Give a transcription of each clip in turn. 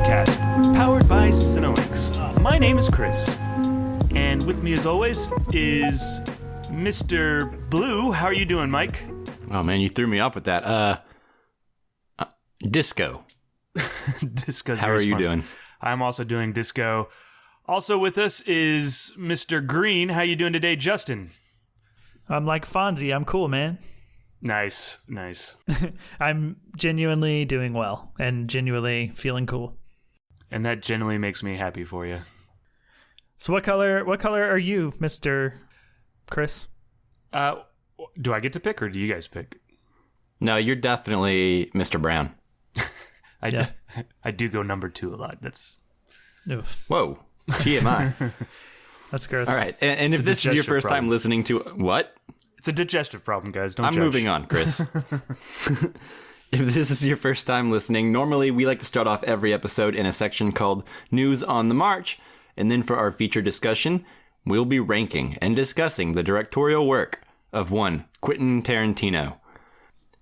podcast powered by Cinelinx. My name is Chris, and with me as always is Mr. Blue. How are you doing, Mike? Oh man, you threw me off with that. Disco. Disco's How are you doing? I'm also doing disco. Also with us is Mr. Green. How you doing today, Justin? I'm like Fonzie. I'm cool, man. Nice. I'm genuinely doing well and genuinely feeling cool. And that genuinely makes me happy for you. So what color are you, Mr. Chris? Do I get to pick or do you guys pick? No, you're definitely Mr. Brown. I do go number 2 a lot. That's Oof. Whoa. TMI. That's gross. All right. And if this is your first time listening to... What? It's a digestive problem, guys. Don't I'm judge. moving on, Chris. If this is your first time listening, normally we like to start off every episode in a section called News on the March. And then for our feature discussion, we'll be ranking and discussing the directorial work of one Quentin Tarantino.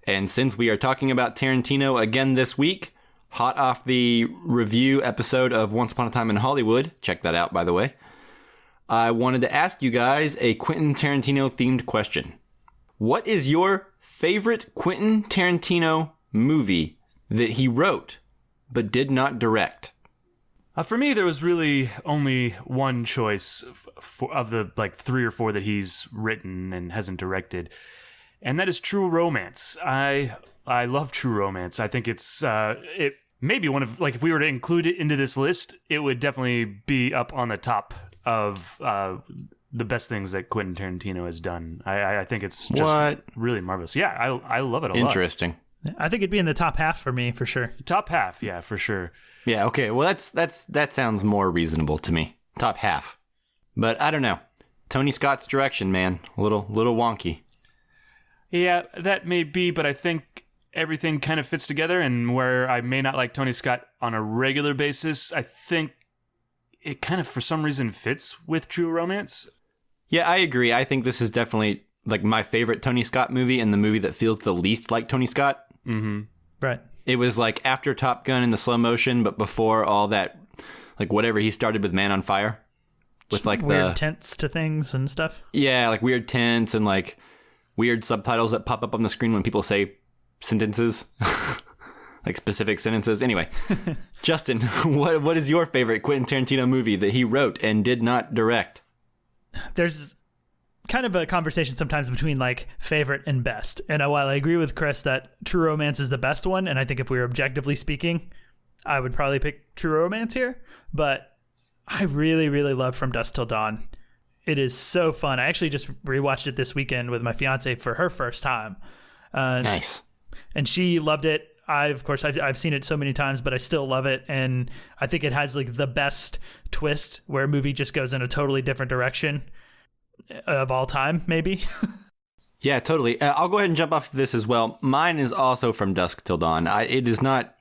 And since we are talking about Tarantino again this week, hot off the review episode of Once Upon a Time in Hollywood, check that out, by the way, I wanted to ask you guys a Quentin Tarantino themed question. What is your favorite Quentin Tarantino movie that he wrote but did not direct? For me, there was really only one choice of the 3 or 4 that he's written and hasn't directed, and that is True Romance. I love True Romance. I think it may be one of, if we were to include it into this list, it would definitely be up on the top of the best things that Quentin Tarantino has done. I think it's just really marvelous. Yeah, I love it a lot. Interesting. I think it'd be in the top half for me, for sure. Top half, yeah, for sure. Yeah, okay. Well, that sounds more reasonable to me. Top half. But I don't know. Tony Scott's direction, man. A little wonky. Yeah, that may be, but I think everything kind of fits together, and where I may not like Tony Scott on a regular basis, I think it kind of, for some reason, fits with True Romance. Yeah, I agree. I think this is definitely my favorite Tony Scott movie and the movie that feels the least like Tony Scott. Mm-hmm. Right. It was after Top Gun in the slow motion, but before all that, whatever he started with Man on Fire. With weird tints to things and stuff. Yeah, weird tints and weird subtitles that pop up on the screen when people say sentences. Specific sentences. Anyway, Justin, what is your favorite Quentin Tarantino movie that he wrote and did not direct? There's kind of a conversation sometimes between favorite and best. And while I agree with Chris that True Romance is the best one, and I think if we were objectively speaking, I would probably pick True Romance here, but I really, really love From Dusk Till Dawn. It is so fun. I actually just rewatched it this weekend with my fiance for her first time. Nice. And she loved it. I've seen it so many times, but I still love it. And I think it has the best twist where a movie just goes in a totally different direction of all time, maybe. Yeah, totally. I'll go ahead and jump off of this as well. Mine is also From Dusk Till Dawn. It is not,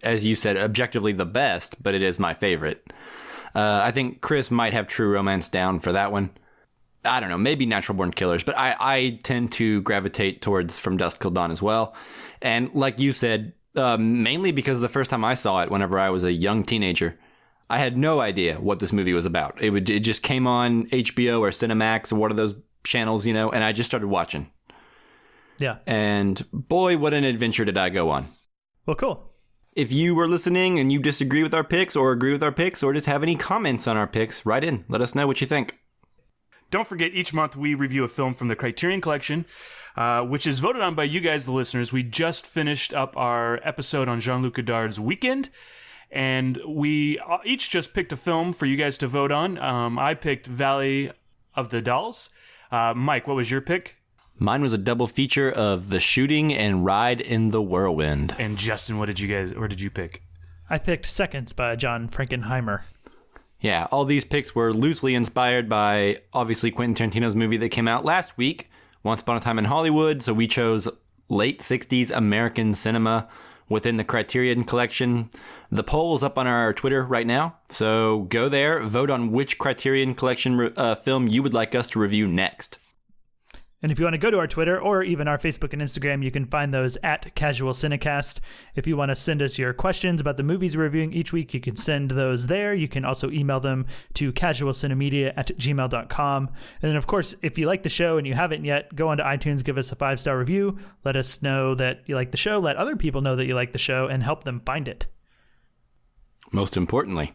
as you said, objectively the best, but it is my favorite. I think Chris might have True Romance down for that one. I don't know, maybe Natural Born Killers, but I tend to gravitate towards From Dusk Till Dawn as well. And like you said, mainly because the first time I saw it, whenever I was a young teenager, I had no idea what this movie was about. It just came on HBO or Cinemax or one of those channels, and I just started watching. Yeah. And boy, what an adventure did I go on. Well, cool. If you were listening and you disagree with our picks or agree with our picks or just have any comments on our picks, write in. Let us know what you think. Don't forget, each month we review a film from the Criterion Collection, which is voted on by you guys, the listeners. We just finished up our episode on Jean-Luc Godard's Weekend, and we each just picked a film for you guys to vote on. I picked Valley of the Dolls. Mike, what was your pick? Mine was a double feature of The Shooting and Ride in the Whirlwind. And Justin, where did you pick? I picked Seconds by John Frankenheimer. Yeah, all these picks were loosely inspired by, obviously, Quentin Tarantino's movie that came out last week, Once Upon a Time in Hollywood. So we chose late 60s American cinema within the Criterion Collection. The poll is up on our Twitter right now, so go there, vote on which Criterion Collection film you would like us to review next. And if you want to go to our Twitter or even our Facebook and Instagram, you can find those at Casual Cinecast. If you want to send us your questions about the movies we're reviewing each week, you can send those there. You can also email them to casualcinemedia@gmail.com. And then, of course, if you like the show and you haven't yet, go on to iTunes, give us a 5-star review. Let us know that you like the show. Let other people know that you like the show and help them find it. Most importantly,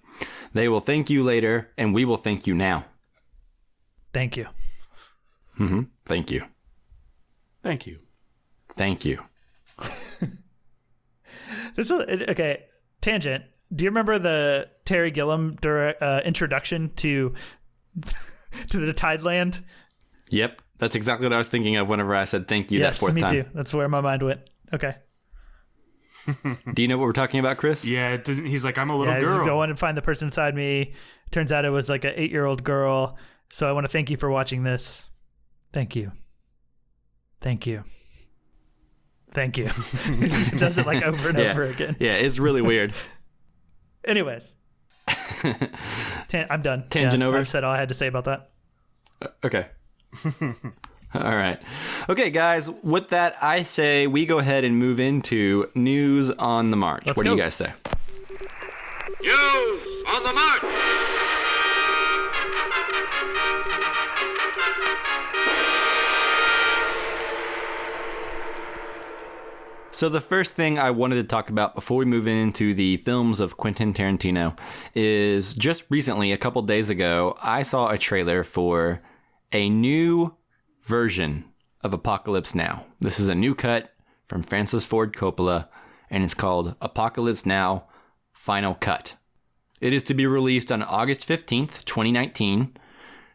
they will thank you later, and we will thank you now. Thank you. Mm-hmm. Thank you. Thank you. Thank you. This is okay. Tangent. Do you remember the Terry Gilliam introduction to the Tideland? Yep, that's exactly what I was thinking of whenever I said thank you that fourth time. Yes, me too. That's where my mind went. Okay. Do you know what we're talking about, Chris? Yeah, he's like, I'm a little girl. He's going to find the person inside me. Turns out it was like an 8-year-old girl. So I want to thank you for watching this. Thank you. Thank you. Thank you. It just does it like over and over again. Yeah, it's really weird. Anyways. I'm done. Tangent over? I've said all I had to say about that. Okay. All right. Okay, guys, with that, I say we go ahead and move into News on the March. Let's what go. do you guys say? News on the March! So the first thing I wanted to talk about before we move into the films of Quentin Tarantino is just recently, a couple days ago, I saw a trailer for a new version of Apocalypse Now. This is a new cut from Francis Ford Coppola, and it's called Apocalypse Now Final Cut. It is to be released on August 15th, 2019,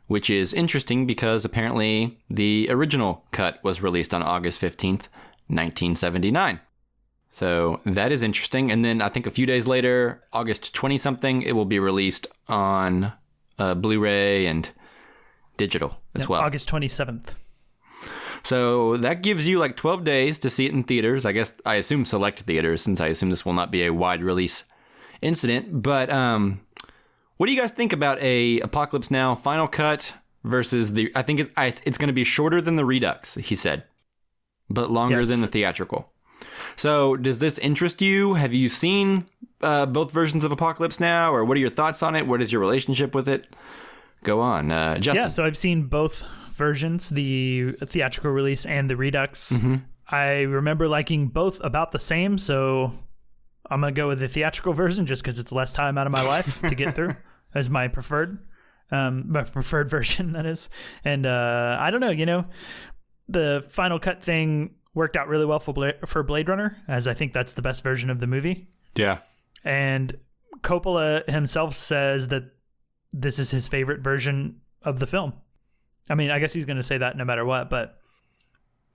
which is interesting because apparently the original cut was released on August 15th, 1979. So that is interesting. And then I think a few days later, August 20-something, it will be released on Blu-ray and digital as well. August 27th. So that gives you like 12 days to see it in theaters. I assume select theaters, since I assume this will not be a wide release incident. But what do you guys think about a Apocalypse Now Final Cut versus I think it's going to be shorter than the Redux, he said, but longer than the theatrical. So does this interest you? Have you seen both versions of Apocalypse Now, or what are your thoughts on it? What is your relationship with it? Go on, Justin. Yeah, so I've seen both versions, the theatrical release and the Redux. Mm-hmm. I remember liking both about the same, so I'm going to go with the theatrical version just because it's less time out of my life to get through as my preferred version, that is. And I don't know, the Final Cut thing worked out really well for Blade Runner, as I think that's the best version of the movie. Yeah. And Coppola himself says that this is his favorite version of the film. I mean, I guess he's going to say that no matter what, but,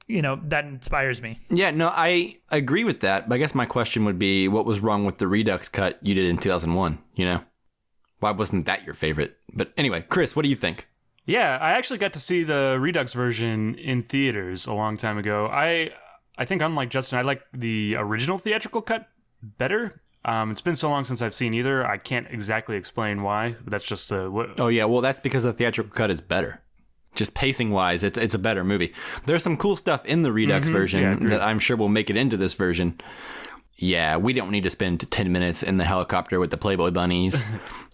that inspires me. Yeah, no, I agree with that. But I guess my question would be, what was wrong with the Redux cut you did in 2001, Why wasn't that your favorite? But anyway, Chris, what do you think? Yeah, I actually got to see the Redux version in theaters a long time ago. I think, unlike Justin, I like the original theatrical cut better. It's been so long since I've seen either. I can't exactly explain why, but that's just what. Oh yeah, well that's because the theatrical cut is better. Just pacing wise, it's a better movie. There's some cool stuff in the Redux version that I'm sure will make it into this version. Yeah, we don't need to spend 10 minutes in the helicopter with the Playboy bunnies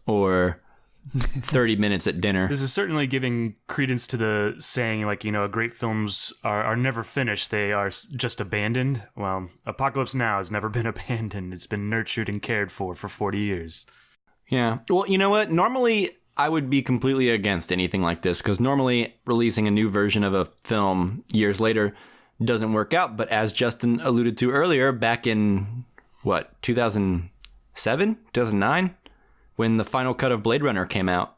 or 30 minutes at dinner. This is certainly giving credence to the saying, great films are never finished. They are just abandoned. Well, Apocalypse Now has never been abandoned. It's been nurtured and cared for 40 years. Yeah. Well, you know what? Normally, I would be completely against anything like this, because normally releasing a new version of a film years later doesn't work out. But as Justin alluded to earlier, back in, 2007, 2009? When the final cut of Blade Runner came out,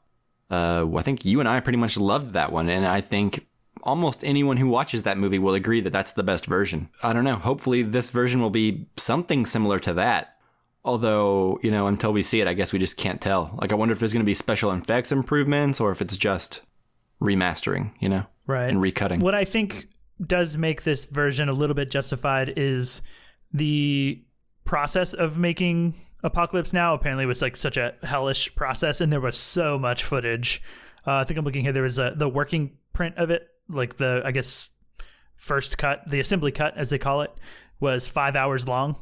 I think you and I pretty much loved that one. And I think almost anyone who watches that movie will agree that that's the best version. I don't know. Hopefully this version will be something similar to that. Although, until we see it, I guess we just can't tell. I wonder if there's going to be special effects improvements or if it's just remastering, Right. And recutting. What I think does make this version a little bit justified is the process of making Apocalypse Now apparently was such a hellish process, and there was so much footage. I think I'm looking here. There was the working print of it, first cut, the assembly cut, as they call it, was 5 hours long.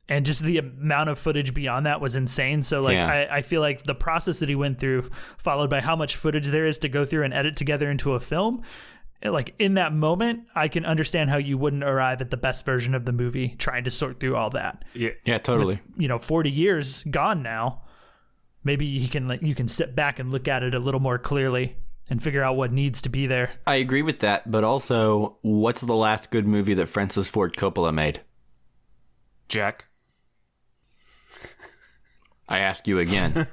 And just the amount of footage beyond that was insane. So, like, Yeah. I feel like the process that he went through, followed by how much footage there is to go through and edit together into a film, like, in that moment, I can understand how you wouldn't arrive at the best version of the movie trying to sort through all that. Yeah, totally. With, 40 years gone now, maybe you can sit back and look at it a little more clearly and figure out what needs to be there. I agree with that, but also, what's the last good movie that Francis Ford Coppola made? Jack. I ask you again.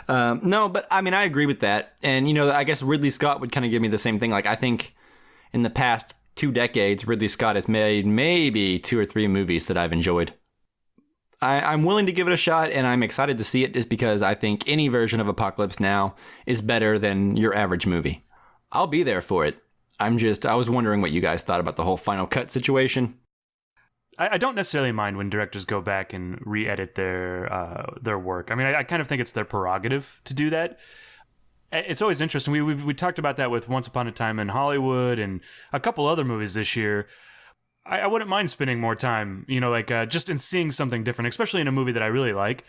No, but I mean, I agree with that. And, I guess Ridley Scott would kind of give me the same thing. Like, I think in the past 2 decades, Ridley Scott has made maybe 2 or 3 movies that I've enjoyed. I'm willing to give it a shot, and I'm excited to see it just because I think any version of Apocalypse Now is better than your average movie. I'll be there for it. I was wondering what you guys thought about the whole Final Cut situation. I don't necessarily mind when directors go back and re-edit their work. I mean, I kind of think it's their prerogative to do that. It's always interesting. We talked about that with Once Upon a Time in Hollywood and a couple other movies this year. I wouldn't mind spending more time, just in seeing something different, especially in a movie that I really like.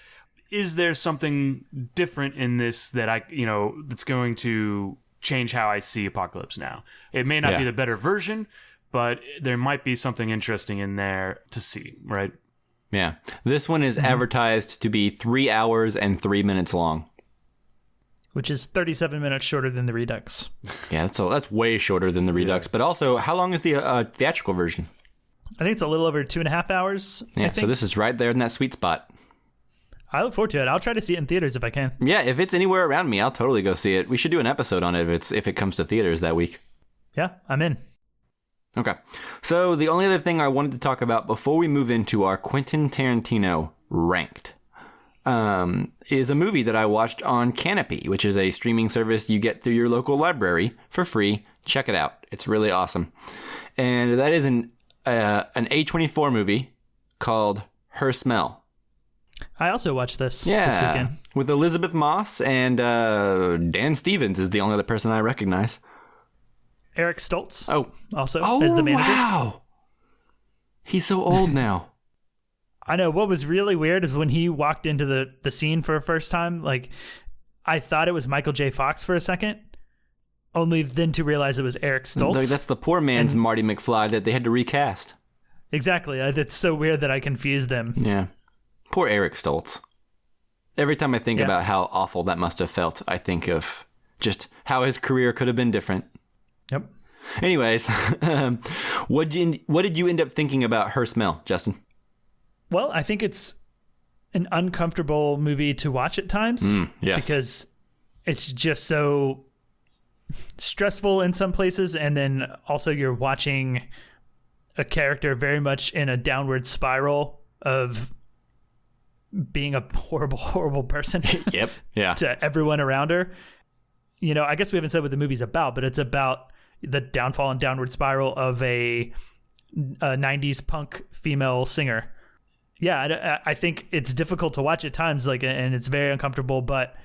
Is there something different in this that that's going to change how I see Apocalypse Now? It may not be the better version, but there might be something interesting in there to see, right? Yeah. This one is advertised to be 3 hours and 3 minutes long. Which is 37 minutes shorter than the Redux. Yeah, that's way shorter than the Redux. But also, how long is the theatrical version? I think it's a little over 2.5 hours. Yeah, so this is right there in that sweet spot. I look forward to it. I'll try to see it in theaters if I can. Yeah, if it's anywhere around me, I'll totally go see it. We should do an episode on it if it comes to theaters that week. Yeah, I'm in. Okay. So the only other thing I wanted to talk about before we move into our Quentin Tarantino ranked is a movie that I watched on Canopy, which is a streaming service you get through your local library for free. Check it out. It's really awesome. And that is an A24 movie called Her Smell. I also watched this this Yeah, weekend. with Elizabeth Moss and Dan Stevens is the only other person I recognize. Eric Stoltz Also as the manager. Wow. He's so old now. I know. What was really weird is when he walked into the scene for the first time, like, I thought it was Michael J. Fox for a second, only then to realize it was Eric Stoltz. Like, that's the poor man's Marty McFly that they had to recast. Exactly. It's so weird that I confused them. Yeah. Poor Eric Stoltz. Every time I think about how awful that must have felt, I think of just how his career could have been different. Yep. Anyways, what did you end up thinking about Her Smell, Justin? Well, I think it's an uncomfortable movie to watch at times. Yes. Because it's just so stressful in some places, and then also you're watching a character very much in a downward spiral of being a horrible, horrible person. Yep. Yeah. To everyone around her. I guess we haven't said what the movie's about, but it's about the downfall and downward spiral of a 90s punk female singer. Yeah, I think it's difficult to watch at times, and it's very uncomfortable, but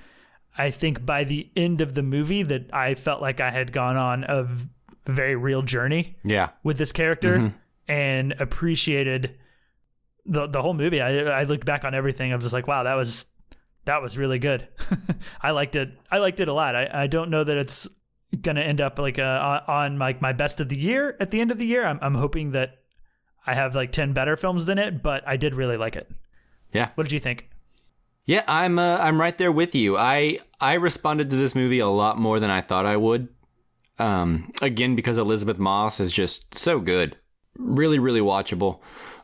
I think by the end of the movie that I felt like I had gone on a very real journey with this character and appreciated the whole movie. I looked back on everything. I was just like, wow, that was really good. I liked it. I liked it a lot. I don't know that it's going to end up on my best of the year at the end of the year. I'm hoping that I have 10 better films than it, but I did really like it. Yeah. What did you think? Yeah, I'm right there with you. I responded to this movie a lot more than I thought I would. Again, because Elizabeth Moss is just so good. Really, really watchable.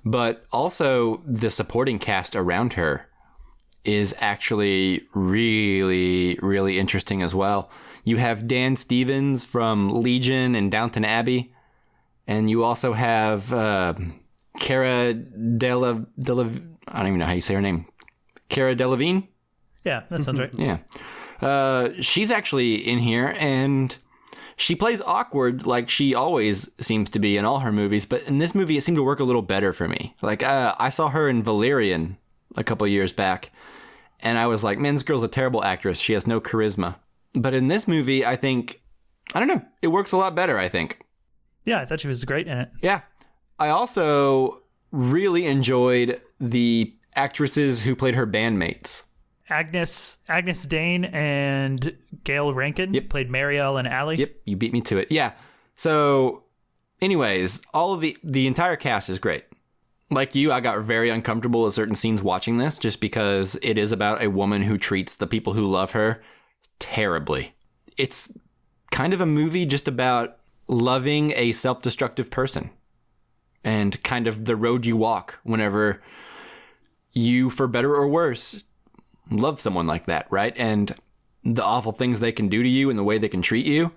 But also the supporting cast around her is actually really, really interesting as well. You have Dan Stevens from Legion and Downton Abbey. And you also have Cara Delevingne. I don't even know how you say her name. Cara Delevingne? Yeah, that sounds right. Yeah. She's actually in here, and she plays awkward like she always seems to be in all her movies. But in this movie, it seemed to work a little better for me. I saw her in Valerian a couple years back, and I was like, man, this girl's a terrible actress. She has no charisma. But in this movie, I think I don't know. It works a lot better, I think. Yeah, I thought she was great in it. Yeah. I also really enjoyed the actresses who played her bandmates. Agnes Dane and Gail Rankin played Marielle and Allie. Yep, you beat me to it. Yeah. So, anyways, all of the entire cast is great. Like you, I got very uncomfortable at certain scenes watching this just because it is about a woman who treats the people who love her terribly. It's kind of a movie just about loving a self-destructive person and kind of the road you walk whenever you, for better or worse, love someone like that, right? And the awful things they can do to you and the way they can treat you.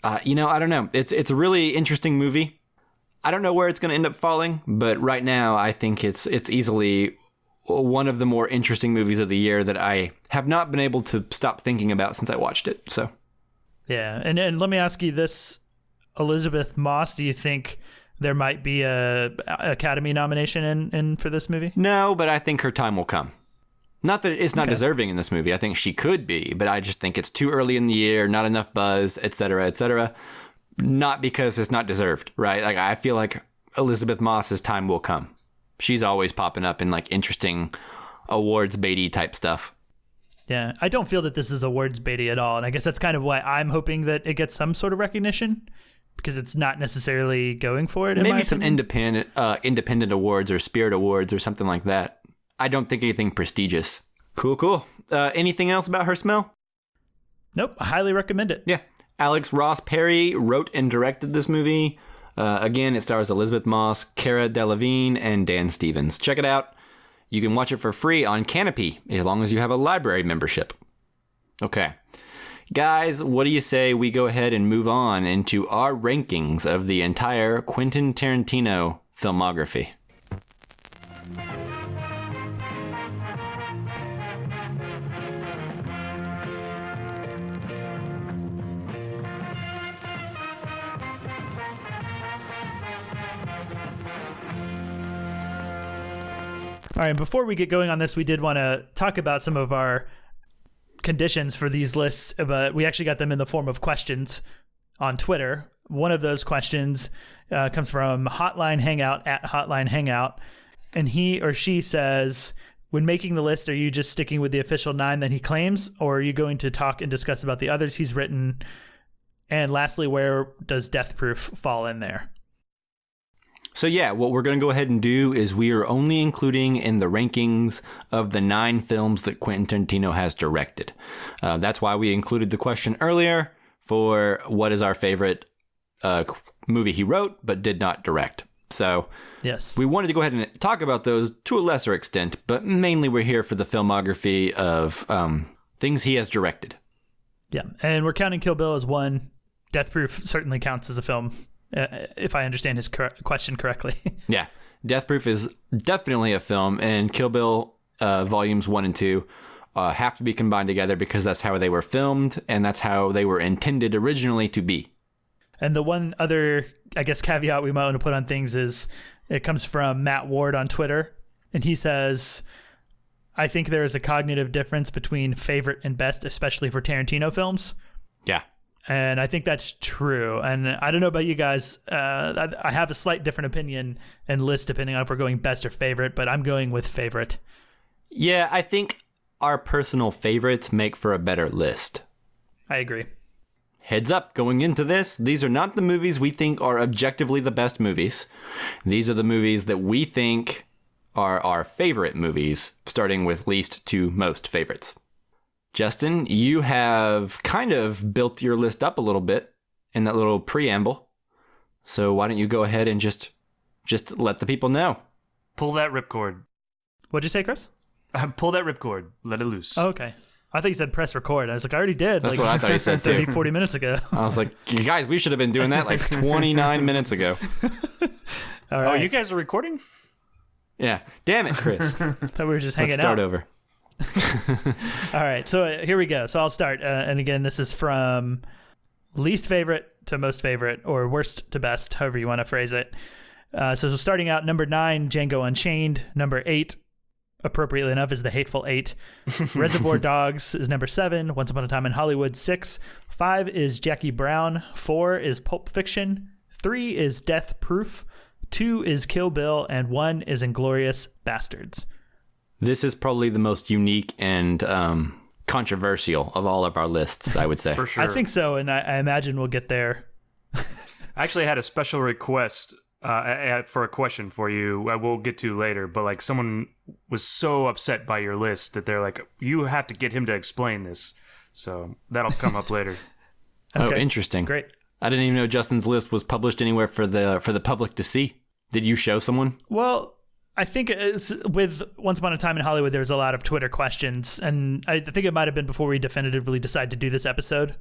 I don't know. It's a really interesting movie. I don't know where it's going to end up falling, but right now I think it's easily one of the more interesting movies of the year that I have not been able to stop thinking about since I watched it. So, yeah, and let me ask you this, Elizabeth Moss, do you think there might be a Academy nomination in for this movie? No, but I think her time will come. Not that it's not deserving in this movie. I think she could be, but I just think it's too early in the year, not enough buzz, et cetera, et cetera. Not because it's not deserved, right? Like, I feel like Elizabeth Moss's time will come. She's always popping up in like interesting awards baity type stuff. Yeah, I don't feel that this is awards baity at all, and I guess that's kind of why I'm hoping that it gets some sort of recognition, because it's not necessarily going for it. Maybe some independent awards or Spirit Awards or something like that. I don't think anything prestigious. Cool. Anything else about her smell? Nope. I highly recommend it. Yeah. Alex Ross Perry wrote and directed this movie. Again, it stars Elizabeth Moss, Cara Delevingne, and Dan Stevens. Check it out. You can watch it for free on Canopy, as long as you have a library membership. Okay. Guys, what do you say we go ahead and move on into our rankings of the entire Quentin Tarantino filmography? All right, before we get going on this, we did want to talk about some of our conditions for these lists, but we actually got them in the form of questions on Twitter. One of those questions comes from Hotline Hangout at Hotline Hangout, and he or she says, when making the list, are you just sticking with the official 9 that he claims, or are you going to talk and discuss about the others he's written? And lastly, where does Death Proof fall in there? So yeah, what we're going to go ahead and do is we are only including in the rankings of the 9 films that Quentin Tarantino has directed. That's why we included the question earlier for what is our favorite movie he wrote but did not direct. So yes, we wanted to go ahead and talk about those to a lesser extent, but mainly we're here for the filmography of things he has directed. Yeah, and we're counting Kill Bill as one. Death Proof certainly counts as a film. If I understand his question correctly. Yeah. Death Proof is definitely a film, and Kill Bill volumes 1 and 2 have to be combined together because that's how they were filmed, and that's how they were intended originally to be. And the one other, I guess, caveat we might want to put on things is it comes from Matt Ward on Twitter, and he says, I think there is a cognitive difference between favorite and best, especially for Tarantino films. Yeah. And I think that's true. And I don't know about you guys. I have a slight different opinion and list depending on if we're going best or favorite, but I'm going with favorite. Yeah, I think our personal favorites make for a better list. I agree. Heads up, going into this, these are not the movies we think are objectively the best movies. These are the movies that we think are our favorite movies, starting with least to most favorites. Justin, you have kind of built your list up a little bit in that little preamble. So why don't you go ahead and just let the people know. Pull that ripcord. What'd you say, Chris? Pull that ripcord. Let it loose. Oh, okay. I thought you said press record. I was like, I already did. That's what I thought you said too. 30, 40 minutes ago. I was like, you guys, we should have been doing that like 29 minutes ago. All right. Oh, you guys are recording? Yeah. Damn it, Chris. Thought we were just hanging Let's start out. over. All right, so here we go. So I'll start. And again, this is from least favorite to most favorite, or worst to best, however you want to phrase it. So starting out, number 9, Django Unchained. Number 8, appropriately enough, is The Hateful Eight. Reservoir Dogs is number 7. Once Upon a Time in Hollywood, 6. 5 is Jackie Brown. 4 is Pulp Fiction. 3 is Death Proof. 2 is Kill Bill. And 1 is Inglourious Bastards. This is probably the most unique and controversial of all of our lists, I would say. For sure. I think so, and I imagine we'll get there. I actually had a special request for a question for you. We'll get to later, but like someone was so upset by your list that they're like, you have to get him to explain this. So that'll come up later. Oh, interesting. Great. I didn't even know Justin's list was published anywhere for the public to see. Did you show someone? Well, I think with Once Upon a Time in Hollywood, there was a lot of Twitter questions, and I think it might have been before we definitively decided to do this episode.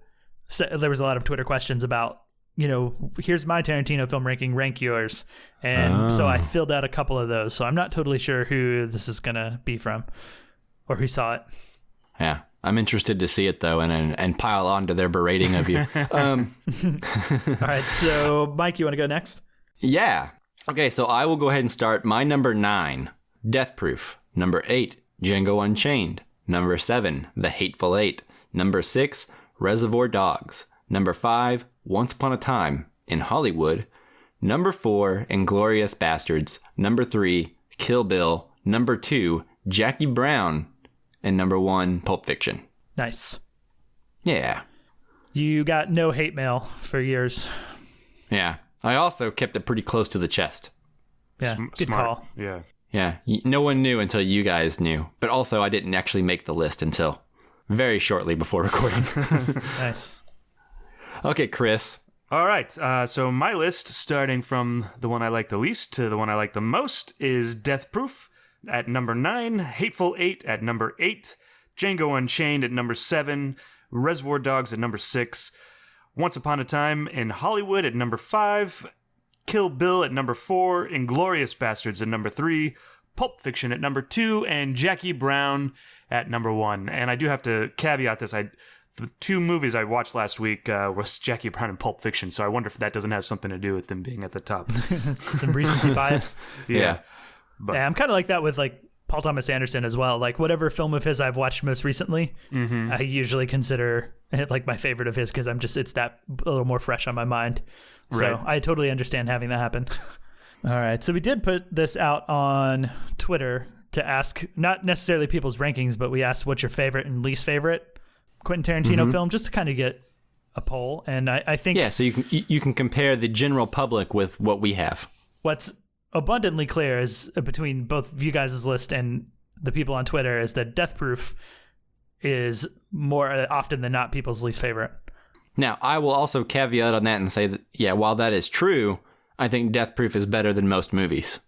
So there was a lot of Twitter questions about, here's my Tarantino film ranking, rank yours. And so I filled out a couple of those. So I'm not totally sure who this is going to be from or who saw it. Yeah. I'm interested to see it, though, and pile on to their berating of you. All right. So, Mike, you want to go next? Yeah. Okay, so I will go ahead and start. My number 9, Death Proof. Number 8, Django Unchained. Number 7, The Hateful Eight. Number 6, Reservoir Dogs. Number 5, Once Upon a Time in Hollywood. Number 4, Inglourious Bastards. Number 3, Kill Bill. Number 2, Jackie Brown. And number 1, Pulp Fiction. Nice. Yeah. You got no hate mail for years. Yeah. I also kept it pretty close to the chest. Yeah, good Smart. call. Yeah. Yeah. No one knew until you guys knew. But also, I didn't actually make the list until very shortly before recording. Nice. Okay, Chris. All right. So my list, starting from the one I like the least to the one I like the most, is Death Proof at number 9, Hateful Eight at number 8, Django Unchained at number 7, Reservoir Dogs at number 6, Once Upon a Time in Hollywood at number 5, Kill Bill at number 4, Inglourious Bastards at number 3, Pulp Fiction at number 2, and Jackie Brown at number 1. And I do have to caveat this. The 2 movies I watched last week was Jackie Brown and Pulp Fiction, so I wonder if that doesn't have something to do with them being at the top. Some recency bias. Yeah. But Yeah, I'm kind of like that with like Paul Thomas Anderson as well. Like whatever film of his I've watched most recently, I usually consider it like my favorite of his because it's that a little more fresh on my mind. So Right. I totally understand having that happen. All right, so we did put this out on Twitter to ask not necessarily people's rankings, but we asked what's your favorite and least favorite Quentin Tarantino film, just to kind of get a poll. And I think Yeah, so you can compare the general public with what we have. what's abundantly clear is between both of you guys' list and the people on Twitter is that Death Proof is more often than not people's least favorite. Now, I will also caveat on that and say that, yeah, while that is true, I think Death Proof is better than most movies.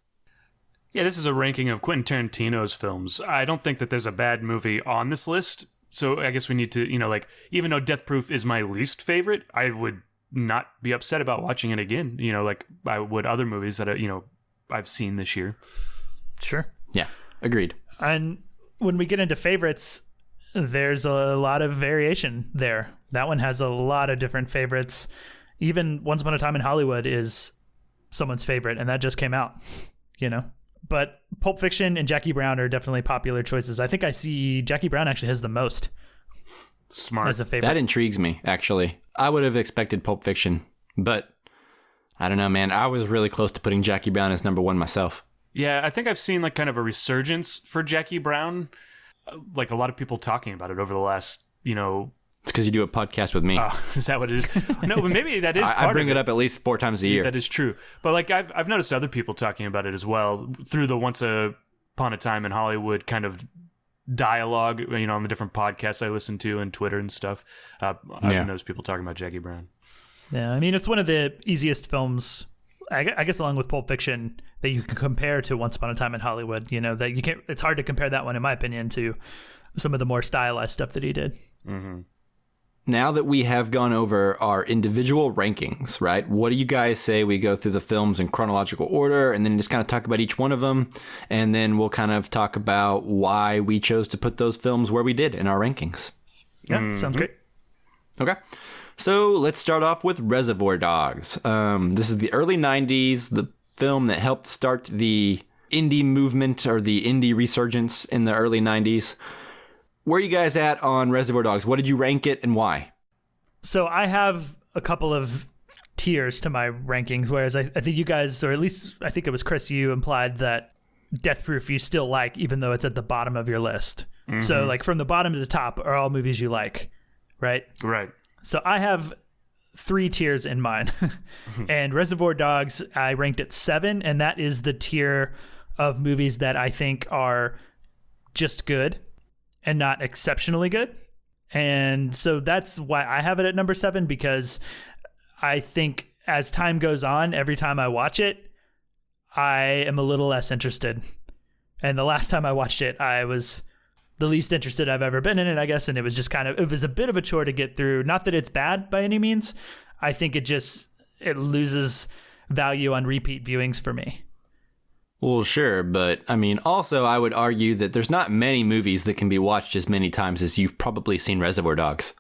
yeah, this is a ranking of Quentin Tarantino's films. I don't think that there's a bad movie on this list. So I guess we need to, even though Death Proof is my least favorite, I would not be upset about watching it again, like I would other movies that, I've seen this year. Sure. Yeah, agreed. And when we get into favorites, there's a lot of variation there. That one has a lot of different favorites. Even Once Upon a Time in Hollywood is someone's favorite, and that just came out, But Pulp Fiction and Jackie Brown are definitely popular choices. I think I see Jackie Brown actually has the most Smart. as a favorite. That intrigues me, actually. I would have expected Pulp Fiction, but I don't know, man. I was really close to putting Jackie Brown as number 1 myself. Yeah, I think I've seen like kind of a resurgence for Jackie Brown. Like a lot of people talking about it over the last, It's because you do a podcast with me. is that what it is? No, but maybe that is part I bring of it up at least 4 times a year. That is true. But like I've noticed other people talking about it as well through the Once Upon a Time in Hollywood kind of dialogue, on the different podcasts I listen to and Twitter and stuff. I've noticed people talking about Jackie Brown. Yeah, I mean, it's one of the easiest films, I guess, along with Pulp Fiction, that you can compare to Once Upon a Time in Hollywood. That you can't. It's hard to compare that one, in my opinion, to some of the more stylized stuff that he did. Mm-hmm. Now that we have gone over our individual rankings, right? What do you guys say we go through the films in chronological order and then just kind of talk about each one of them? And then we'll kind of talk about why we chose to put those films where we did in our rankings. Yeah, sounds great. Okay. So let's start off with Reservoir Dogs. This is the early 90s, the film that helped start the indie movement or the indie resurgence in the early 90s. Where are you guys at on Reservoir Dogs? What did you rank it and why? So I have a couple of tiers to my rankings, whereas I think you guys, or at least I think it was Chris, you implied that Death Proof you still like, even though it's at the bottom of your list. Mm-hmm. So like from the bottom to the top are all movies you like, right? Right. So I have 3 tiers in mine. And Reservoir Dogs, I ranked at 7, and that is the tier of movies that I think are just good and not exceptionally good. And so that's why I have it at number 7, because I think as time goes on, every time I watch it, I am a little less interested. And the last time I watched it, I was the least interested I've ever been in it, I guess. And it was just it was a bit of a chore to get through. Not that it's bad by any means. I think it loses value on repeat viewings for me. Well, sure, but I mean, also I would argue that there's not many movies that can be watched as many times as you've probably seen Reservoir Dogs.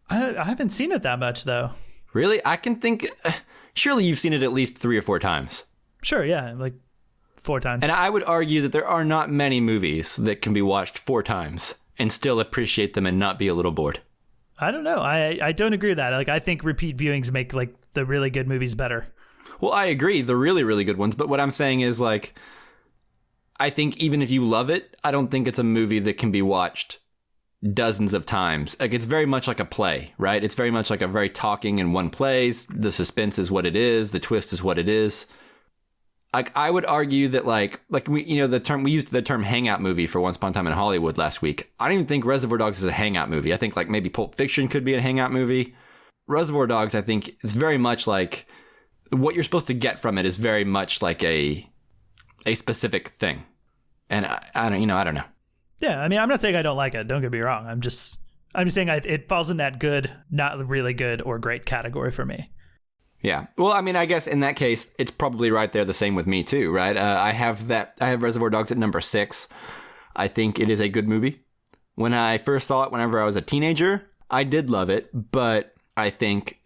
I haven't seen it that much, though. Really? I can think... surely you've seen it at least 3 or 4 times. Sure, yeah, like 4 times. And I would argue that there are not many movies that can be watched 4 times and still appreciate them and not be a little bored. I don't know. I don't agree with that. Like, I think repeat viewings make like the really good movies better. Well, I agree, the really, really good ones. But what I'm saying is, like, I think even if you love it, I don't think it's a movie that can be watched dozens of times. Like, it's very much like a play, right? It's very much like a very talking in one place. The suspense is what it is. The twist is what it is. Like, I would argue that, like we used the term hangout movie for Once Upon a Time in Hollywood last week. I don't even think Reservoir Dogs is a hangout movie. I think, like, maybe Pulp Fiction could be a hangout movie. Reservoir Dogs, I think, is very much like... what you're supposed to get from it is very much like a specific thing. And I don't know. Yeah, I mean, I'm not saying I don't like it. Don't get me wrong. I'm just saying it falls in that good, not really good, or great category for me. Yeah. Well, I mean, I guess in that case, it's probably right there the same with me too, right? I have Reservoir Dogs at number 6. I think it is a good movie. When I first saw it, whenever I was a teenager, I did love it, but I think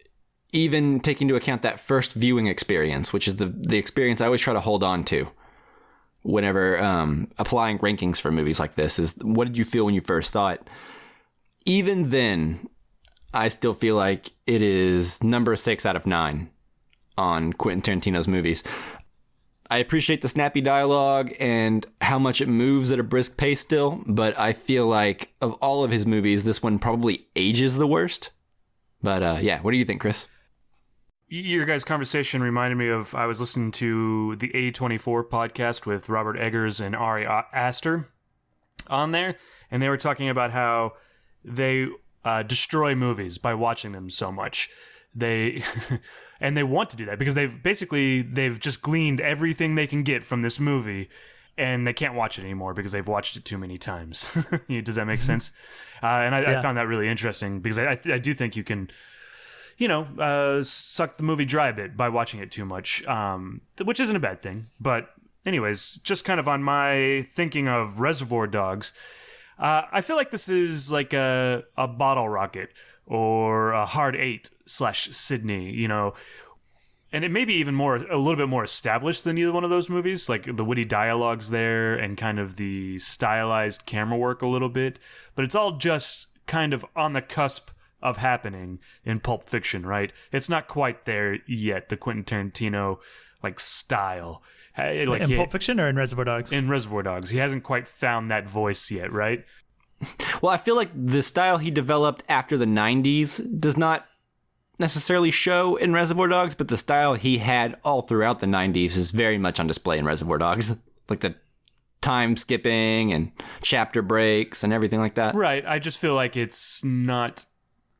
even taking into account that first viewing experience, which is the experience I always try to hold on to whenever applying rankings for movies like this, is what did you feel when you first saw it? Even then, I still feel like it is number 6 out of 9 on Quentin Tarantino's movies. I appreciate the snappy dialogue and how much it moves at a brisk pace still, but I feel like of all of his movies, this one probably ages the worst. But yeah, what do you think, Chris? Your guys' conversation reminded me of, I was listening to the A24 podcast with Robert Eggers and Ari Aster on there, and they were talking about how they destroy movies by watching them so much. And they want to do that because they've just gleaned everything they can get from this movie, and they can't watch it anymore because they've watched it too many times. Does that make sense? And I found that really interesting because I do think you can, suck the movie dry a bit by watching it too much, which isn't a bad thing. But anyways, just kind of on my thinking of Reservoir Dogs, I feel like this is like a Bottle Rocket or a Hard 8 / Sydney, and it may be even a little bit more established than either one of those movies. Like the witty dialogue's there and kind of the stylized camera work a little bit, but it's all just kind of on the cusp of happening in Pulp Fiction, right? It's not quite there yet, the Quentin Tarantino style. In Pulp Fiction or in Reservoir Dogs? In Reservoir Dogs. He hasn't quite found that voice yet, right? Well, I feel like the style he developed after the 90s does not necessarily show in Reservoir Dogs, but the style he had all throughout the 90s is very much on display in Reservoir Dogs. Like the time skipping and chapter breaks and everything like that. Right. I just feel like it's not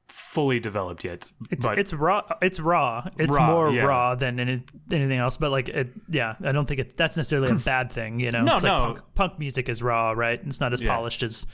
fully developed yet. It's raw. It's raw. It's more raw than anything else. But I don't think that's necessarily a bad thing. No, it's no. Punk music is raw, right? It's not as polished as.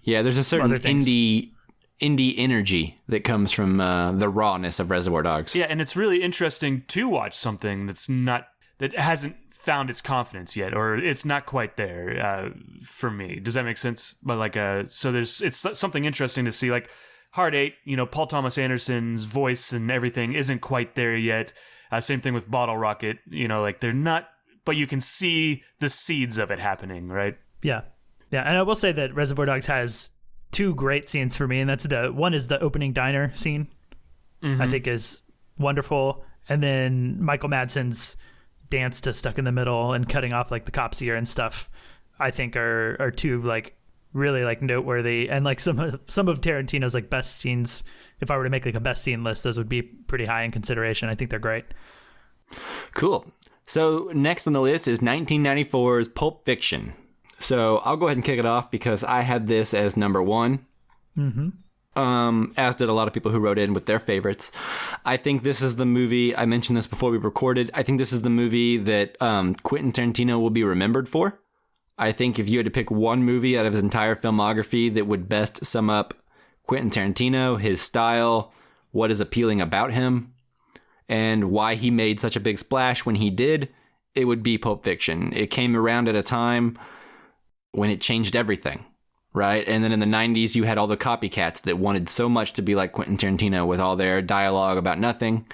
Yeah, there's a certain indie energy that comes from the rawness of Reservoir Dogs. Yeah, and it's really interesting to watch something that hasn't found its confidence yet, or it's not quite there for me. Does that make sense? But it's something interesting to see. Like Hard 8, Paul Thomas Anderson's voice and everything isn't quite there yet. Same thing with Bottle Rocket. They're not but you can see the seeds of it happening, right? Yeah. Yeah. And I will say that Reservoir Dogs has two great scenes for me, and that's one is the opening diner scene. I think is wonderful. And then Michael Madsen's dance to Stuck in the Middle and cutting off like the cop's ear and stuff, I think are two like really like noteworthy, and like some of Tarantino's like best scenes. If I were to make like a best scene list, those would be pretty high in consideration. I think they're great. Cool. So next on the list is 1994's Pulp Fiction. So I'll go ahead and kick it off because I had this as number one. As did a lot of people who wrote in with their favorites. I think this is the movie, I mentioned this before we recorded, I think this is the movie that Quentin Tarantino will be remembered for. I think if you had to pick one movie out of his entire filmography that would best sum up Quentin Tarantino, his style, what is appealing about him, and why he made such a big splash when he did, it would be Pulp Fiction. It came around at a time when it changed everything, right? And then in the 90s, you had all the copycats that wanted so much to be like Quentin Tarantino with all their dialogue about nothing.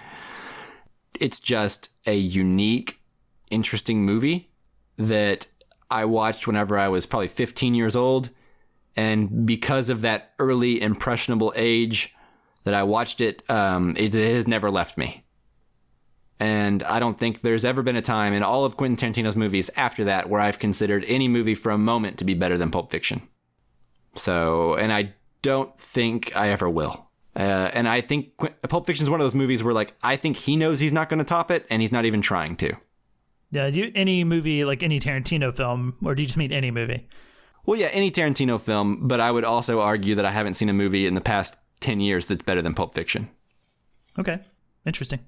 It's just a unique, interesting movie that I watched whenever I was probably 15 years old. And because of that early impressionable age that I watched it, it has never left me. And I don't think there's ever been a time in all of Quentin Tarantino's movies after that where I've considered any movie for a moment to be better than Pulp Fiction. So, and I don't think I ever will. And I think Pulp Fiction is one of those movies where, like, I think he knows he's not going to top it, and he's not even trying to. Yeah, any movie, like any Tarantino film, or do you just mean any movie? Well, yeah, any Tarantino film, but I would also argue that I haven't seen a movie in the past 10 years that's better than Pulp Fiction. Okay, interesting.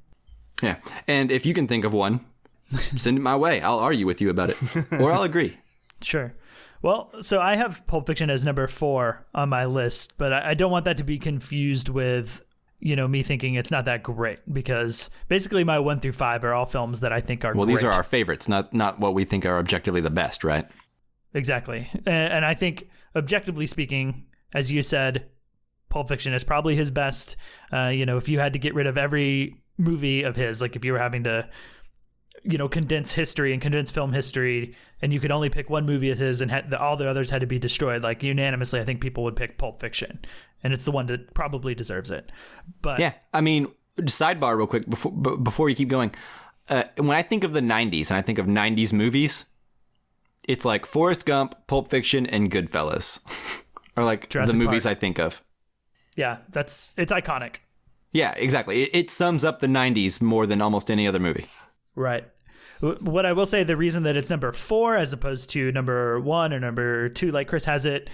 Yeah, and if you can think of one, send it my way. I'll argue with you about it, or I'll agree. Sure. Well, so I have Pulp Fiction as number 4 on my list, but I don't want that to be confused with, me thinking it's not that great, because basically my 1 through 5 are all films that I think are great. Well, these are our favorites, not what we think are objectively the best, right? Exactly. And I think, objectively speaking, as you said, Pulp Fiction is probably his best. If you had to get rid of every movie of his, like if you were having to, condense history and condense film history, and you could only pick one movie of his and all the others had to be destroyed, like unanimously, I think people would pick Pulp Fiction. And it's the one that probably deserves it. But yeah, I mean, sidebar real quick before you keep going. When I think of the 90s and I think of 90s movies, it's like Forrest Gump, Pulp Fiction, and Goodfellas are like Jurassic the movies Park. I think of. Yeah, it's iconic. Yeah, exactly. It sums up the 90s more than almost any other movie. Right. What I will say, the reason that it's number 4 as opposed to number 1 or number 2, like Chris has it,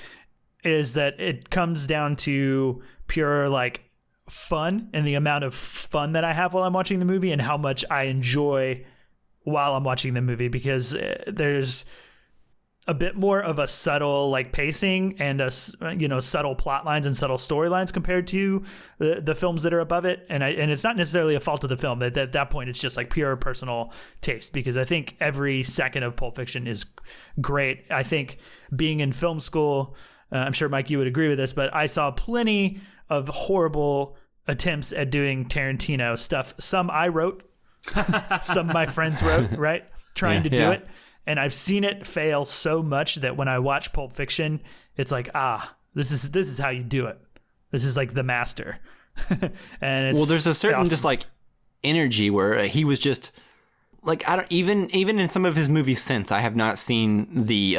is that it comes down to pure like fun and the amount of fun that I have while I'm watching the movie and how much I enjoy while I'm watching the movie, because there's a bit more of a subtle like pacing and subtle plot lines and subtle storylines compared to the films that are above it, and it's not necessarily a fault of the film. At that point, it's just like pure personal taste, because I think every second of Pulp Fiction is great. I think being in film school, I'm sure Mike you would agree with this, but I saw plenty of horrible attempts at doing Tarantino stuff. Some I wrote, some my friends wrote, right, trying to do it. And I've seen it fail so much that when I watch Pulp Fiction, it's like, this is how you do it. This is like the master. And it's there's a certain awesome. Just like energy where he was just like, I don't even in some of his movies since, I have not seen the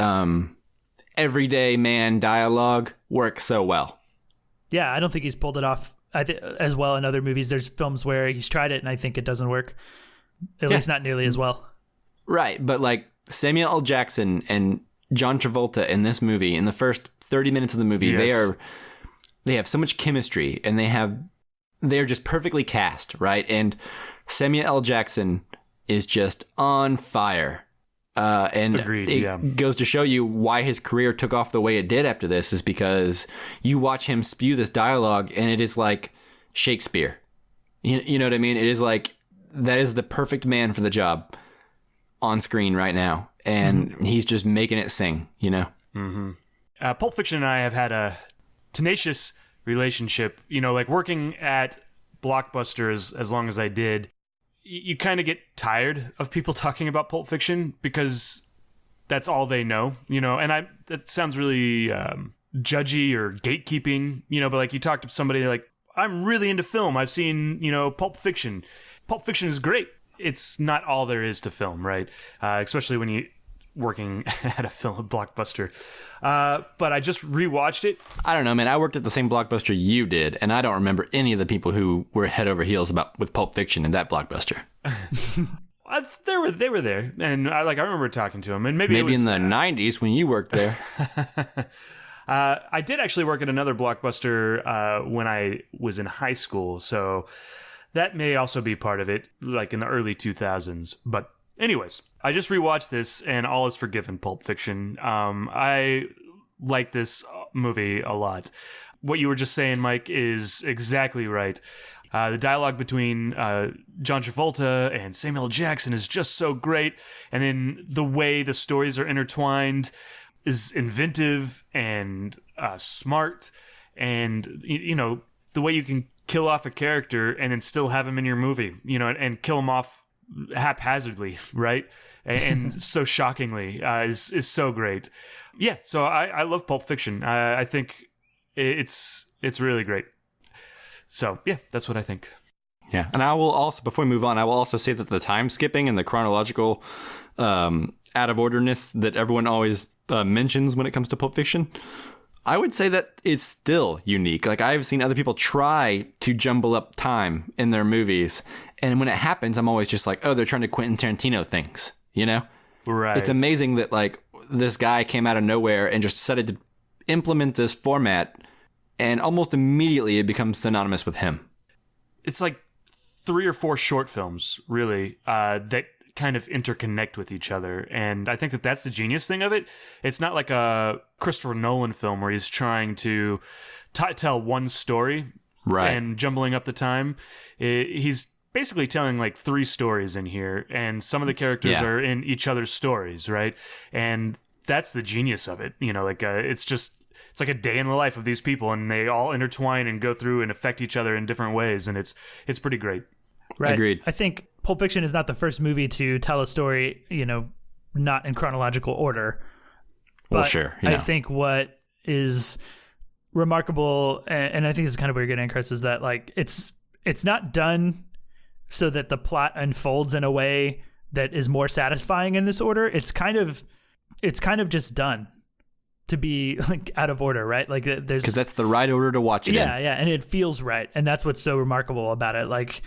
everyday man dialogue work so well. Yeah, I don't think he's pulled it off as well in other movies. There's films where he's tried it and I think it doesn't work, at least not nearly as well. Right, but like Samuel L. Jackson and John Travolta in this movie, in the first 30 minutes of the movie, yes. they have so much chemistry, and they're just perfectly cast, right? And Samuel L. Jackson is just on fire. And Agreed, it goes to show you why his career took off the way it did after this, is because you watch him spew this dialogue and it is like Shakespeare. You know what I mean? It is like, that is the perfect man for the job on screen right now. And he's just making it sing, Mm-hmm. Pulp Fiction and I have had a tenacious relationship, like working at Blockbuster as long as I did. you kind of get tired of people talking about Pulp Fiction because that's all they know, and that sounds really judgy or gatekeeping, but like you talk to somebody like, I'm really into film. I've seen, Pulp Fiction. Pulp Fiction is great. It's not all there is to film, right? Especially when you're working at a film blockbuster. But I just rewatched it. I don't know, man. I worked at the same Blockbuster you did, and I don't remember any of the people who were head over heels with Pulp Fiction in that Blockbuster. They were there, and I remember talking to them, and maybe it was, in the 90s when you worked there. I did actually work at another Blockbuster when I was in high school, so that may also be part of it, like in the early 2000s. But anyways, I just rewatched this, and all is forgiven, Pulp Fiction. I like this movie a lot. What you were just saying, Mike, is exactly right. The dialogue between John Travolta and Samuel L. Jackson is just so great. And then the way the stories are intertwined is inventive and smart. And, the way you can kill off a character and then still have him in your movie, and kill him off haphazardly, right? And so shockingly is so great. Yeah, so I love Pulp Fiction. I think it's really great. So, yeah, that's what I think. Yeah, and I will also, before we move on, I will also say that the time skipping and the chronological out of orderness that everyone always mentions when it comes to Pulp Fiction, I would say that it's still unique. Like, I've seen other people try to jumble up time in their movies, and when it happens, I'm always just like, oh, they're trying to Quentin Tarantino things, Right. It's amazing that, like, this guy came out of nowhere and just decided to implement this format, and almost immediately it becomes synonymous with him. It's like 3 or 4 short films, really, that kind of interconnect with each other. And I think that that's the genius thing of it. It's not like a Christopher Nolan film where he's trying to tell one story, right, and jumbling up the time. He's basically telling like 3 stories in here, and some of the characters are in each other's stories, right? And that's the genius of it. It's like a day in the life of these people, and they all intertwine and go through and affect each other in different ways, and it's pretty great. Right. Agreed. I think Pulp Fiction is not the first movie to tell a story, not in chronological order. Well, sure. I think what is remarkable, and I think this is kind of where you're getting at, Chris, is that like it's not done so that the plot unfolds in a way that is more satisfying in this order. It's kind of just done to be like out of order, right? Like there's, because that's the right order to watch it in. Yeah, and it feels right, and that's what's so remarkable about it. Like,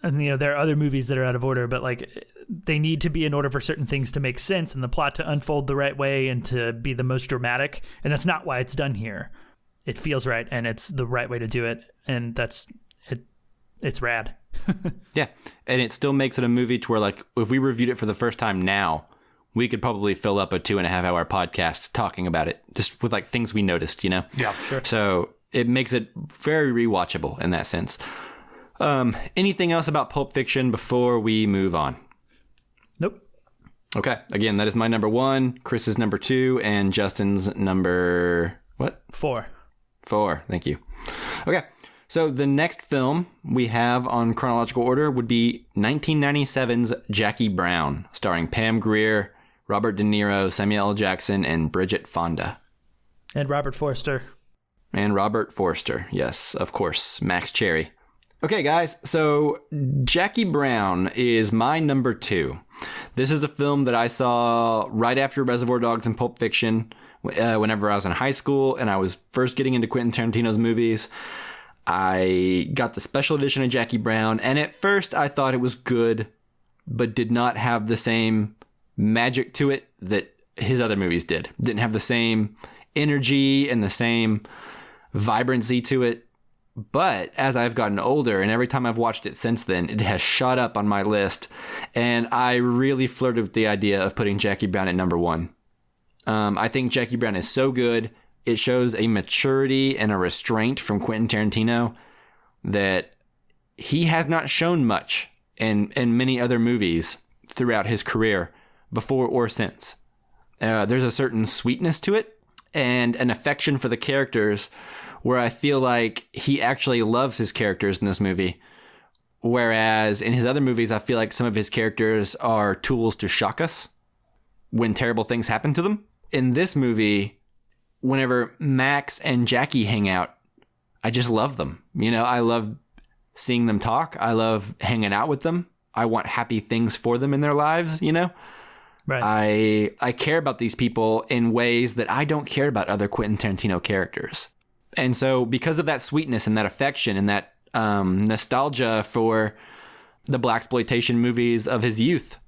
and there are other movies that are out of order, but like they need to be in order for certain things to make sense and the plot to unfold the right way and to be the most dramatic. And that's not why it's done here. It feels right, and it's the right way to do it, and that's it. It's rad. Yeah, and it still makes it a movie to where, like, if we reviewed it for the first time now, we could probably fill up a 2.5-hour podcast talking about it, just with like things we noticed, Yeah, sure. So it makes it very rewatchable in that sense. Anything else about Pulp Fiction before we move on? Nope. Okay. Again, that is my number 1, Chris's number 2, and Justin's number what? 4. 4. Thank you. Okay. So the next film we have on chronological order would be 1997's Jackie Brown, starring Pam Grier, Robert De Niro, Samuel L. Jackson, and Bridget Fonda. And Robert Forster. Yes, of course. Max Cherry. Okay, guys. So Jackie Brown is my number 2. This is a film that I saw right after Reservoir Dogs and Pulp Fiction whenever I was in high school and I was first getting into Quentin Tarantino's movies. I got the special edition of Jackie Brown, and at first I thought it was good, but did not have the same magic to it that his other movies did. Didn't have the same energy and the same vibrancy to it. But as I've gotten older, and every time I've watched it since then, it has shot up on my list, and I really flirted with the idea of putting Jackie Brown at number 1. I think Jackie Brown is so good. It shows a maturity and a restraint from Quentin Tarantino that he has not shown much in many other movies throughout his career, before or since. There's a certain sweetness to it and an affection for the characters where I feel like he actually loves his characters in this movie, Whereas in his other movies, I feel like some of his characters are tools to shock us when terrible things happen to them. In this movie, whenever Max and Jackie hang out, I just love them. You know, I love seeing them talk. I love hanging out with them. I want happy things for them in their lives, you know? Right. I care about these people in ways that I don't care about other Quentin Tarantino characters. And so because of that sweetness and that affection and that nostalgia for the blaxploitation movies of his youth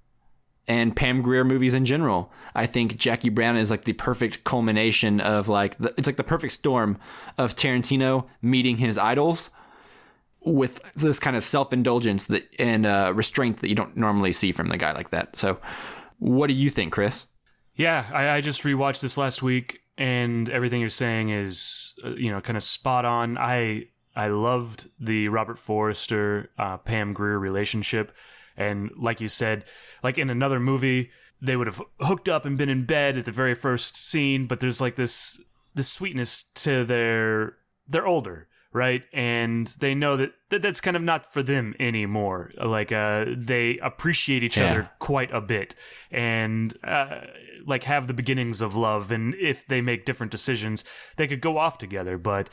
and Pam Grier movies in general, I think Jackie Brown is like the perfect culmination of it's like the perfect storm of Tarantino meeting his idols with this kind of self-indulgence and restraint that you don't normally see from the guy like that. So what do you think, Chris? Yeah, I just rewatched this last week, and everything you're saying is, kind of spot on. I loved the Robert Forster, Pam Grier relationship. And like you said, like in another movie, they would have hooked up and been in bed at the very first scene, but there's like this sweetness to they're older, right? And they know that's kind of not for them anymore. Like they appreciate each other quite a bit, and like have the beginnings of love. And if they make different decisions, they could go off together, but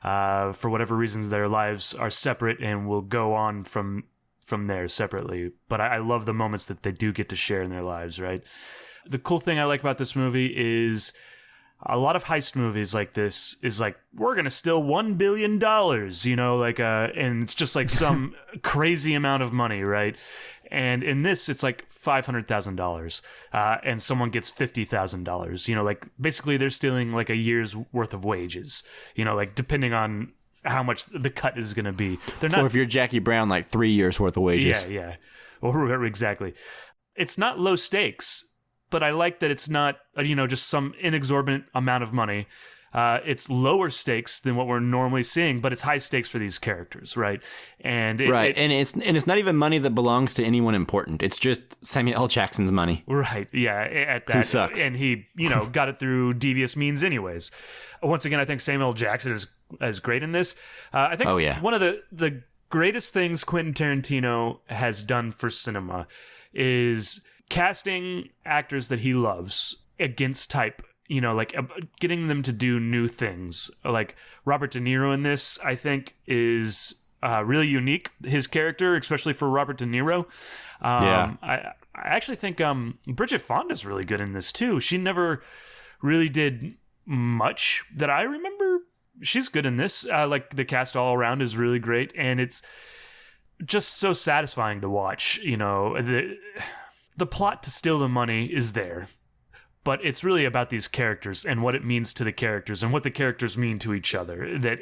for whatever reasons, their lives are separate and will go on from there separately. But I love the moments that they do get to share in their lives, right? The cool thing I like about this movie is a lot of heist movies like this is like, we're going to steal $1 billion, and it's just like some crazy amount of money, right? And in this, it's like $500,000, and someone gets $50,000. Like basically they're stealing like a year's worth of wages, like depending on how much the cut is going to be. They're not. Or if you're Jackie Brown, like 3 years worth of wages. Yeah. Or exactly. It's not low stakes, but I like that it's not, just some inexorbitant amount of money. It's lower stakes than what we're normally seeing, but it's high stakes for these characters, right? And it's not even money that belongs to anyone important. It's just Samuel L. Jackson's money, right? Yeah, at that, who sucks, and he, got it through devious means, anyways. Once again, I think Samuel L. Jackson is great in this. I think one of the greatest things Quentin Tarantino has done for cinema is casting actors that he loves against type. Like getting them to do new things. Like Robert De Niro in this, I think, is really unique. His character, especially for Robert De Niro. I actually think Bridget Fonda's really good in this too. She never really did much that I remember. She's good in this. Like the cast all around is really great, and it's just so satisfying to watch. The plot to steal the money is there. But it's really about these characters and what it means to the characters and what the characters mean to each other that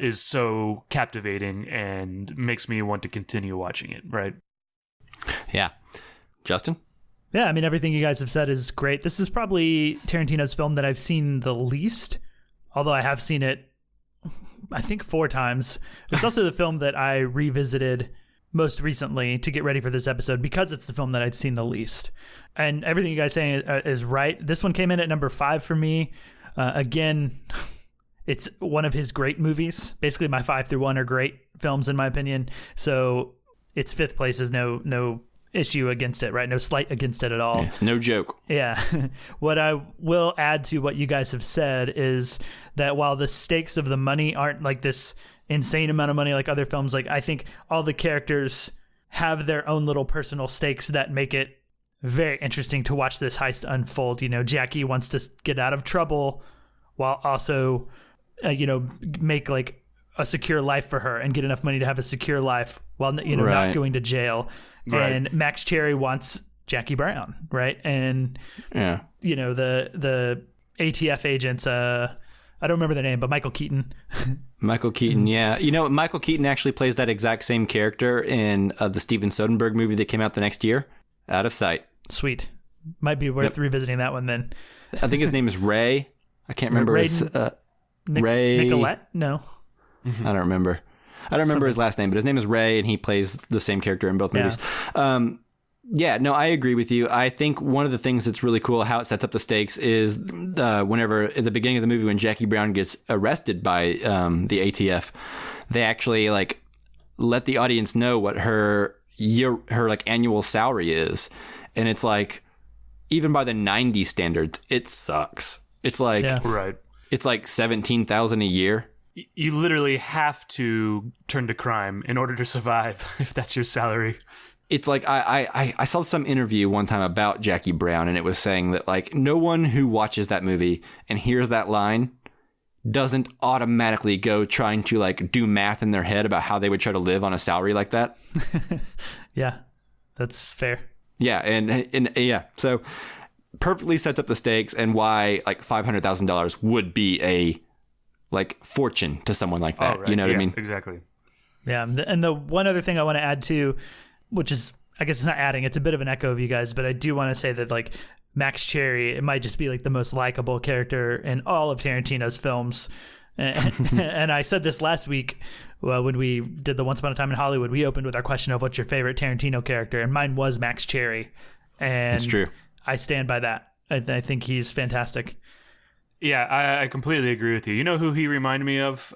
is so captivating and makes me want to continue watching it, right? Yeah. Justin? Yeah, I mean, everything you guys have said is great. This is probably Tarantino's film that I've seen the least, although I have seen it, I think, 4 times. It's also the film that I revisited most recently to get ready for this episode because it's the film that I'd seen the least. And everything you guys saying is right. This one came in at number 5 for me. Again, it's one of his great movies. Basically, my 5 through 1 are great films in my opinion. So its 5th place is no issue against it, right? No slight against it at all. It's no joke. Yeah. What I will add to what you guys have said is that while the stakes of the money aren't like this insane amount of money like other films, like I think all the characters have their own little personal stakes that make it very interesting to watch this heist unfold. Jackie wants to get out of trouble while also make like a secure life for her and get enough money to have a secure life while not going to jail. Right. And Max Cherry wants Jackie Brown, right? And the ATF agents, I don't remember their name, but Michael Keaton. Michael Keaton, yeah. Michael Keaton actually plays that exact same character in the Steven Soderbergh movie that came out the next year, Out of Sight. Sweet. Might be worth revisiting that one then. I think his name is Ray. I can't remember his... Ray... Nicolette? No. I don't remember. His last name, but his name is Ray, and he plays the same character in both movies. Yeah, no, I agree with you. I think one of the things that's really cool, how it sets up the stakes, is whenever, at the beginning of the movie, when Jackie Brown gets arrested by the ATF, they actually, like let the audience know what her like annual salary is. And it's like, even by the 90s standards, it sucks. It's like, right. It's like $17,000 a year. You literally have to turn to crime in order to survive if that's your salary. It's like I saw some interview one time about Jackie Brown, and it was saying that like no one who watches that movie and hears that line doesn't automatically go trying to like do math in their head about how they would try to live on a salary like that. Yeah, that's fair. Yeah, and yeah, so perfectly sets up the stakes and why like $500,000 would be a like fortune to someone like that. Oh, right. You know what I mean? Exactly. Yeah, and the one other thing I want to add too, which is, I guess it's not adding, it's a bit of an echo of you guys, but I do want to say that like Max Cherry, it might just be like the most likable character in all of Tarantino's films. And I said this last week when we did the Once Upon a Time in Hollywood. We opened with our question of what's your favorite Tarantino character, and mine was Max Cherry. And it's true. I stand by that. I think he's fantastic. Yeah, I completely agree with you. You know who he reminded me of?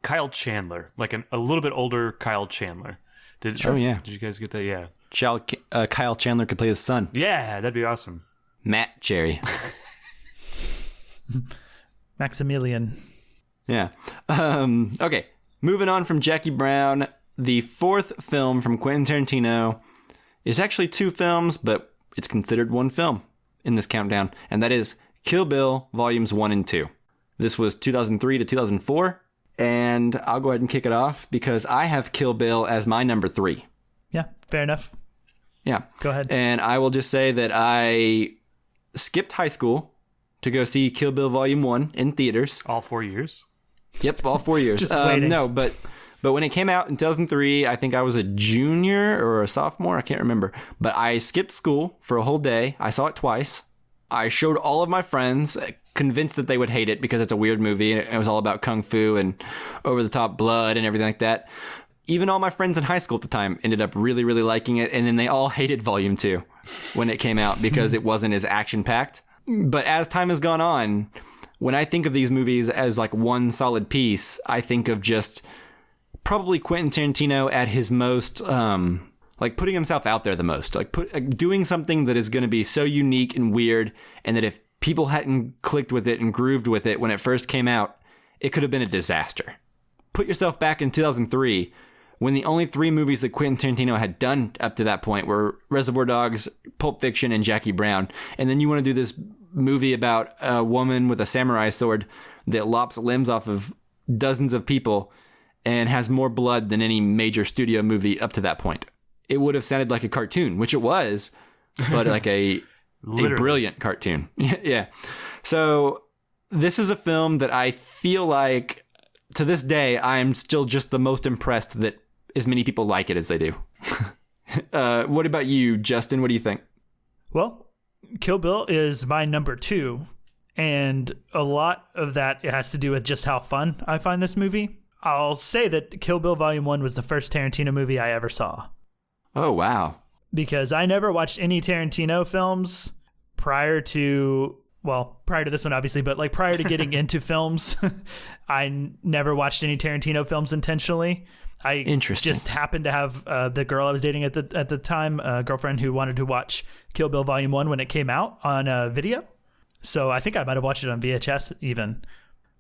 Kyle Chandler, like a little bit older Kyle Chandler. Did you guys get that? Yeah. Kyle Chandler could play his son. Yeah, that'd be awesome. Matt Cherry. Maximilian. Yeah. Okay. Moving on from Jackie Brown, the fourth film from Quentin Tarantino is actually two films, but it's considered one film in this countdown, and that is Kill Bill Volumes 1 and 2. This was 2003 to 2004, and I'll go ahead and kick it off because I have Kill Bill as my number 3. Yeah, fair enough. Yeah. Go ahead. And I will just say that I skipped high school to go see Kill Bill Volume 1 in theaters. All 4 years? Yep, all 4 years. Just waiting. No, but when it came out in 2003, I think I was a junior or a sophomore. I can't remember. But I skipped school for a whole day. I saw it twice. I showed all of my friends, convinced that they would hate it because it's a weird movie. And it was all about kung fu and over-the-top blood and everything like that. Even all my friends in high school at the time ended up really, really liking it. And then they all hated Volume 2 when it came out because it wasn't as action-packed. But as time has gone on, when I think of these movies as like one solid piece, I think of just probably Quentin Tarantino at his most, like putting himself out there the most, like doing something that is going to be so unique and weird, and that if people hadn't clicked with it and grooved with it when it first came out, it could have been a disaster. Put yourself back in 2003, when the only 3 movies that Quentin Tarantino had done up to that point were Reservoir Dogs, Pulp Fiction, and Jackie Brown, and then you want to do this movie about a woman with a samurai sword that lops limbs off of dozens of people and has more blood than any major studio movie up to that point. It would have sounded like a cartoon, which it was, but like a brilliant cartoon. Yeah. So this is a film that I feel like to this day, I'm still just the most impressed that as many people like it as they do. What about you, Justin? What do you think? Well, Kill Bill is my number 2, and a lot of that has to do with just how fun I find this movie. I'll say that Kill Bill Volume 1 was the first Tarantino movie I ever saw. Oh, wow. Because I never watched any Tarantino films prior to this one, obviously, but like prior to getting into films, I never watched any Tarantino films intentionally. I just happened to have the girl I was dating at the time, a girlfriend who wanted to watch Kill Bill Volume 1 when it came out on video. So I think I might have watched it on VHS even.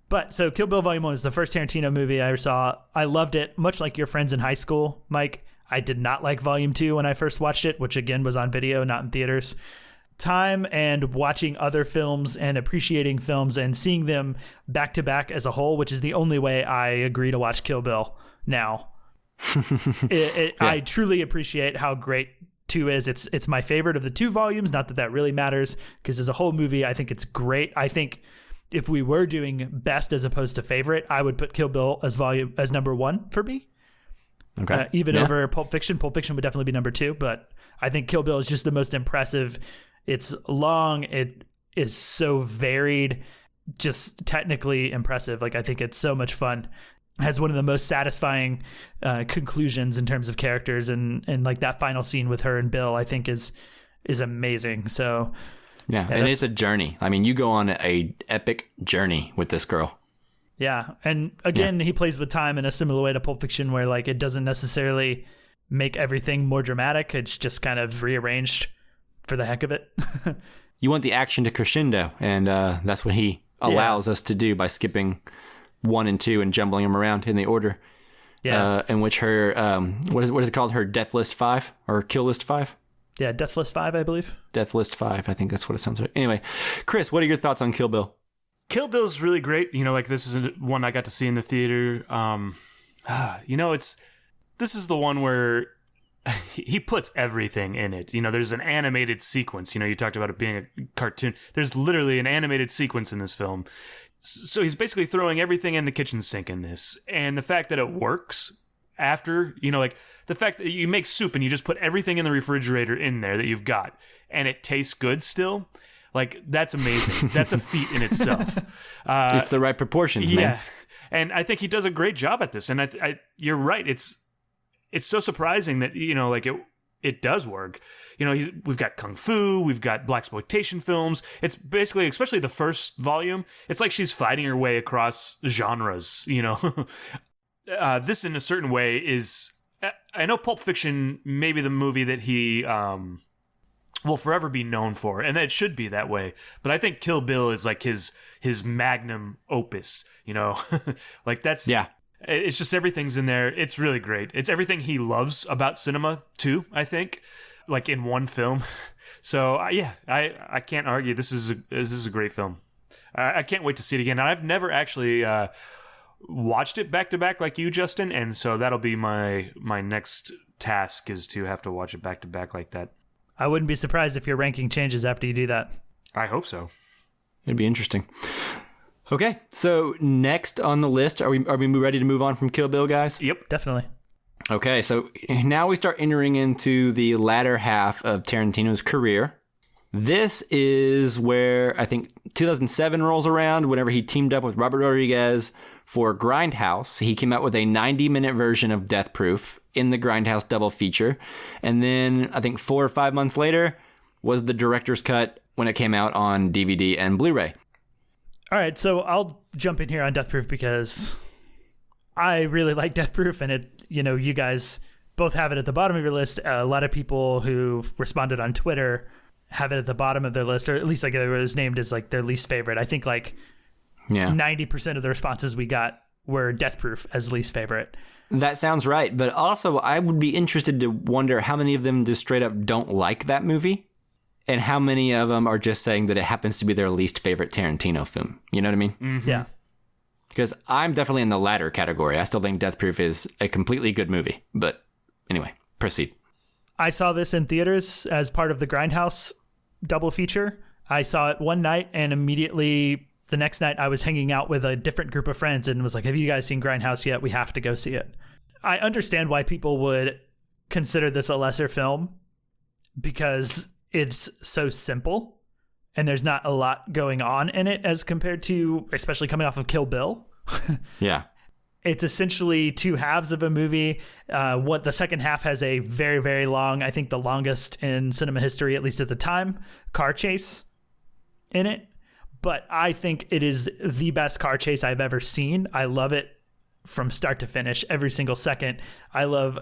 But so Kill Bill Volume 1 is the first Tarantino movie I ever saw. I loved it, much like your friends in high school, Mike. I did not like Volume 2 when I first watched it, which again was on video, not in theaters. Time and watching other films and appreciating films and seeing them back to back as a whole, which is the only way I agree to watch Kill Bill now. Yeah. I truly appreciate how great 2 is. It's my favorite of the 2 volumes. Not that that really matters, because as a whole movie, I think it's great. I think if we were doing best as opposed to favorite, I would put Kill Bill as number 1 for me. Okay. Even over Pulp Fiction. Pulp Fiction would definitely be number 2, but I think Kill Bill is just the most impressive. It's long. It is so varied, just technically impressive. Like, I think it's so much fun. It has one of the most satisfying conclusions in terms of characters, and like that final scene with her and Bill, I think is amazing. So yeah, and it's a journey. I mean, you go on a epic journey with this girl. Yeah. And again, he plays with time in a similar way to Pulp Fiction, where like it doesn't necessarily make everything more dramatic. It's just kind of rearranged for the heck of it. You want the action to crescendo, and that's what he allows us to do by skipping 1 and 2 and jumbling them around in the order. Yeah. In which her, what is it called? Her Death List 5 or Kill List 5? Yeah, Death List 5, I believe. Death List 5. I think that's what it sounds like. Anyway, Chris, what are your thoughts on Kill Bill? Kill Bill's really great. You know, like this is one I got to see in the theater. You know, this is the one where he puts everything in it. You know, there's an animated sequence. You know, you talked about it being a cartoon. There's literally an animated sequence in this film. So he's basically throwing everything in the kitchen sink in this. And the fact that it works after, you know, like the fact that you make soup and you just put everything in the refrigerator in there that you've got and it tastes good still, like that's amazing. That's a feat in itself. It's the right proportions, man. Yeah. And I think he does a great job at this. And you're right. It's so surprising that, you know, like it does work. You know, we've got Kung Fu, we've got blaxploitation films. It's basically, especially the first volume, it's like she's fighting her way across genres, you know. This, in a certain way, is... I know Pulp Fiction may be the movie that he will forever be known for, and that should be that way. But I think Kill Bill is like his magnum opus, you know. Like that's... Yeah. It's just everything's in there. It's really great. It's everything he loves about cinema, too, I think, like in one film. So, yeah, I can't argue. This is a great film. I can't wait to see it again. I've never actually watched it back-to-back like you, Justin, and so that'll be my next task is to have to watch it back-to-back like that. I wouldn't be surprised if your ranking changes after you do that. I hope so. It'd be interesting. Okay, so next on the list, are we ready to move on from Kill Bill, guys? Yep. Definitely. Okay, so now we start entering into the latter half of Tarantino's career. This is where I think 2007 rolls around, whenever he teamed up with Robert Rodriguez for Grindhouse. He came out with a 90-minute version of Death Proof in the Grindhouse double feature. And then I think 4 or 5 months later was the director's cut when it came out on DVD and Blu-ray. All right, so I'll jump in here on Death Proof because I really like Death Proof, and it, you know, you guys both have it at the bottom of your list. A lot of people who responded on Twitter have it at the bottom of their list, or at least like it was named as like their least favorite. I think like 90% of the responses we got were Death Proof as least favorite. That sounds right, but also I would be interested to wonder how many of them just straight up don't like that movie. And how many of them are just saying that it happens to be their least favorite Tarantino film? You know what I mean? Mm-hmm. Yeah. Because I'm definitely in the latter category. I still think Death Proof is a completely good movie. But anyway, proceed. I saw this in theaters as part of the Grindhouse double feature. I saw it one night, and immediately the next night I was hanging out with a different group of friends and was like, have you guys seen Grindhouse yet? We have to go see it. I understand why people would consider this a lesser film because it's so simple and there's not a lot going on in it as compared to, especially coming off of Kill Bill. Yeah. It's essentially two halves of a movie. What the second half has a very, very long, I think the longest in cinema history, at least at the time, car chase in it. But I think it is the best car chase I've ever seen. I love it from start to finish, every single second. I love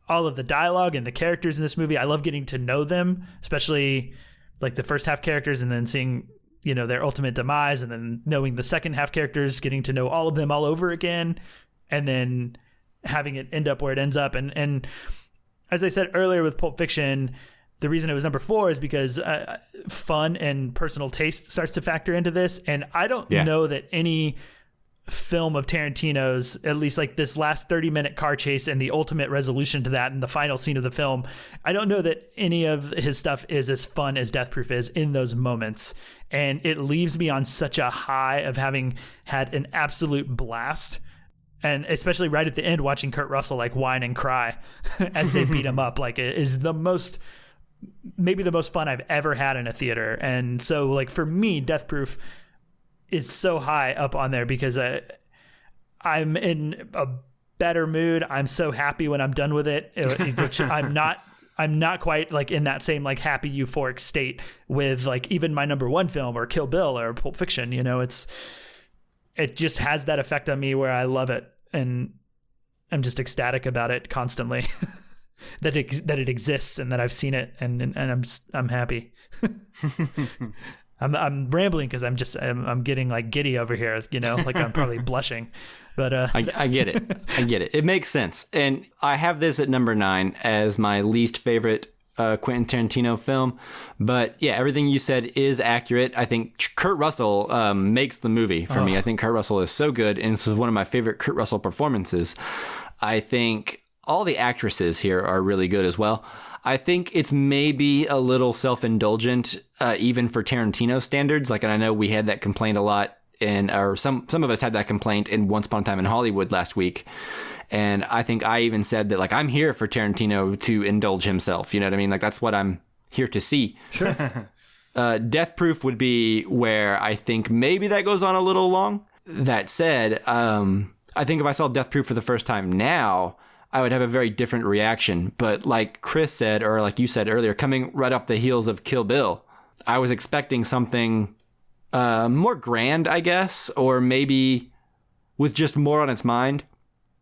all of the dialogue and the characters in this movie. I love getting to know them, especially like the first half characters and then seeing, you know, their ultimate demise, and then knowing the second half characters, getting to know all of them all over again, and then having it end up where it ends up. And as I said earlier with Pulp Fiction, the reason it was number 4 is because fun and personal taste starts to factor into this. And I don't know that any film of Tarantino's, at least like this last 30-minute car chase and the ultimate resolution to that and the final scene of the film, I don't know that any of his stuff is as fun as Death Proof is in those moments. And it leaves me on such a high of having had an absolute blast. And especially right at the end, watching Kurt Russell like whine and cry as they beat him up, like it is maybe the most fun I've ever had in a theater. And so like for me, Death Proof is so high up on there because I'm in a better mood. I'm so happy when I'm done with it, which I'm not quite like in that same like happy euphoric state with like even my number 1 film or Kill Bill or Pulp Fiction. You know, it's it just has that effect on me where I love it and I'm just ecstatic about it constantly. that it exists and that I've seen it and I'm happy. I'm rambling because I'm getting like giddy over here, like I'm probably blushing. But I get it. It makes sense. And I have this at number 9 as my least favorite Quentin Tarantino film. But yeah, everything you said is accurate. I think Kurt Russell makes the movie for me. I think Kurt Russell is so good, and this is one of my favorite Kurt Russell performances. I think all the actresses here are really good as well. I think it's maybe a little self-indulgent, even for Tarantino standards. Like, and I know we had that complaint a lot, or some of us had that complaint in Once Upon a Time in Hollywood last week. And I think I even said that, like, I'm here for Tarantino to indulge himself. You know what I mean? Like, that's what I'm here to see. Sure. Death Proof would be where I think maybe that goes on a little long. That said, I think if I saw Death Proof for the first time now, I would have a very different reaction. But like Chris said, or like you said earlier, coming right off the heels of Kill Bill, I was expecting something more grand, I guess, or maybe with just more on its mind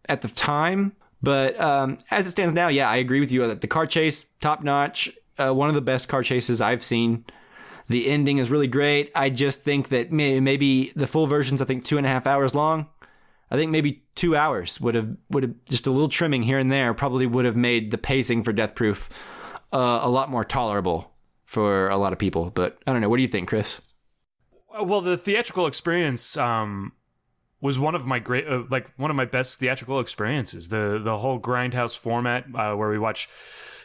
at the time. But as it stands now, yeah, I agree with you that the car chase, top notch, one of the best car chases I've seen. The ending is really great. I just think that maybe the full version's, I think, 2.5 hours long. I think maybe 2 hours would have just a little trimming here and there probably would have made the pacing for Death Proof a lot more tolerable for a lot of people. But I don't know. What do you think, Chris? Well, the theatrical experience was one of my one of my best theatrical experiences. The whole Grindhouse format where we watch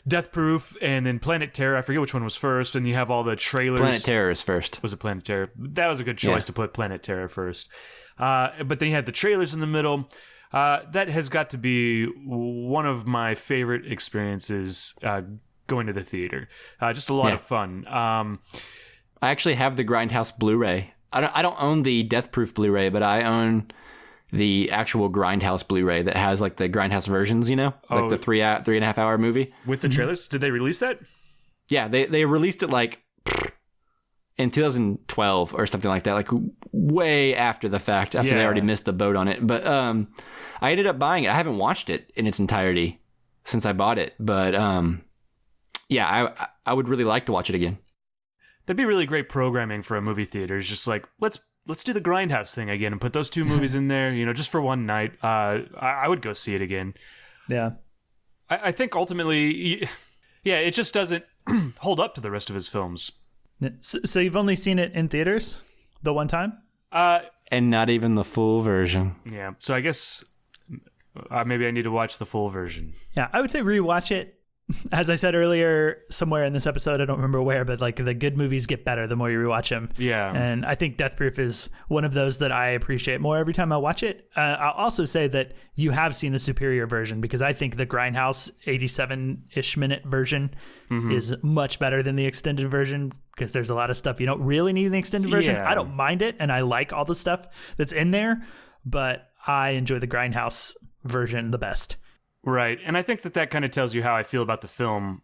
Death Proof and then Planet Terror. I forget which one was first. And you have all the trailers. Planet Terror is first. Was it Planet Terror? That was a good choice to put Planet Terror first. But then you had the trailers in the middle. That has got to be one of my favorite experiences going to the theater. Just a lot of fun. I actually have the Grindhouse Blu-ray. I don't own the Death Proof Blu-ray, but I own the actual Grindhouse Blu-ray that has like the Grindhouse versions, like the 3.5 hour movie with the trailers. Did they release that? Yeah, they released it like in 2012 or something like that, like way after the fact, after they already missed the boat on it. But I ended up buying it. I haven't watched it in its entirety since I bought it, but I would really like to watch it again. That'd be really great programming for a movie theater. It's just like, let's do the Grindhouse thing again and put those two movies in there, just for one night. I would go see it again. Yeah. I think ultimately, it just doesn't hold up to the rest of his films. So you've only seen it in theaters the one time? And not even the full version. Yeah. So I guess maybe I need to watch the full version. Yeah, I would say rewatch it. As I said earlier, somewhere in this episode, I don't remember where, but like the good movies get better the more you rewatch them. Yeah. And I think Death Proof is one of those that I appreciate more every time I watch it. I'll also say that you have seen the superior version because I think the Grindhouse 87-ish minute version is much better than the extended version because there's a lot of stuff you don't really need in the extended version. Yeah. I don't mind it, and I like all the stuff that's in there, but I enjoy the Grindhouse version the best. Right. And I think that kind of tells you how I feel about the film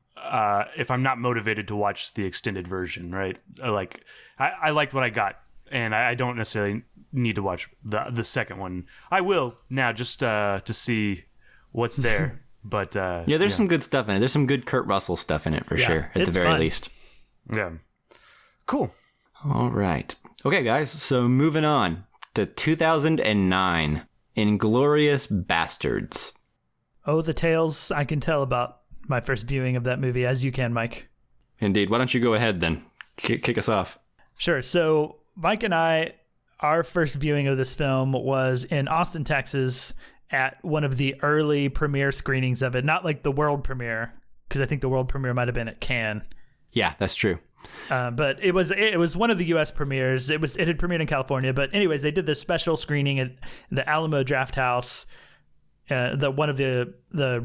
if I'm not motivated to watch the extended version, right? I liked what I got, and I don't necessarily need to watch the second one. I will now just to see what's there. But there's some good stuff in it. There's some good Kurt Russell stuff in it for sure, at the very least. Yeah. Cool. All right. Okay, guys. So moving on to 2009, Inglourious Bastards. Oh, the tales I can tell about my first viewing of that movie, as you can, Mike. Indeed. Why don't you go ahead then? Kick us off. Sure. So Mike and I, our first viewing of this film was in Austin, Texas, at one of the early premiere screenings of it. Not like the world premiere, because I think the world premiere might have been at Cannes. Yeah, that's true. But it was one of the U.S. premieres. It had premiered in California. But anyways, they did this special screening at the Alamo Drafthouse. One of the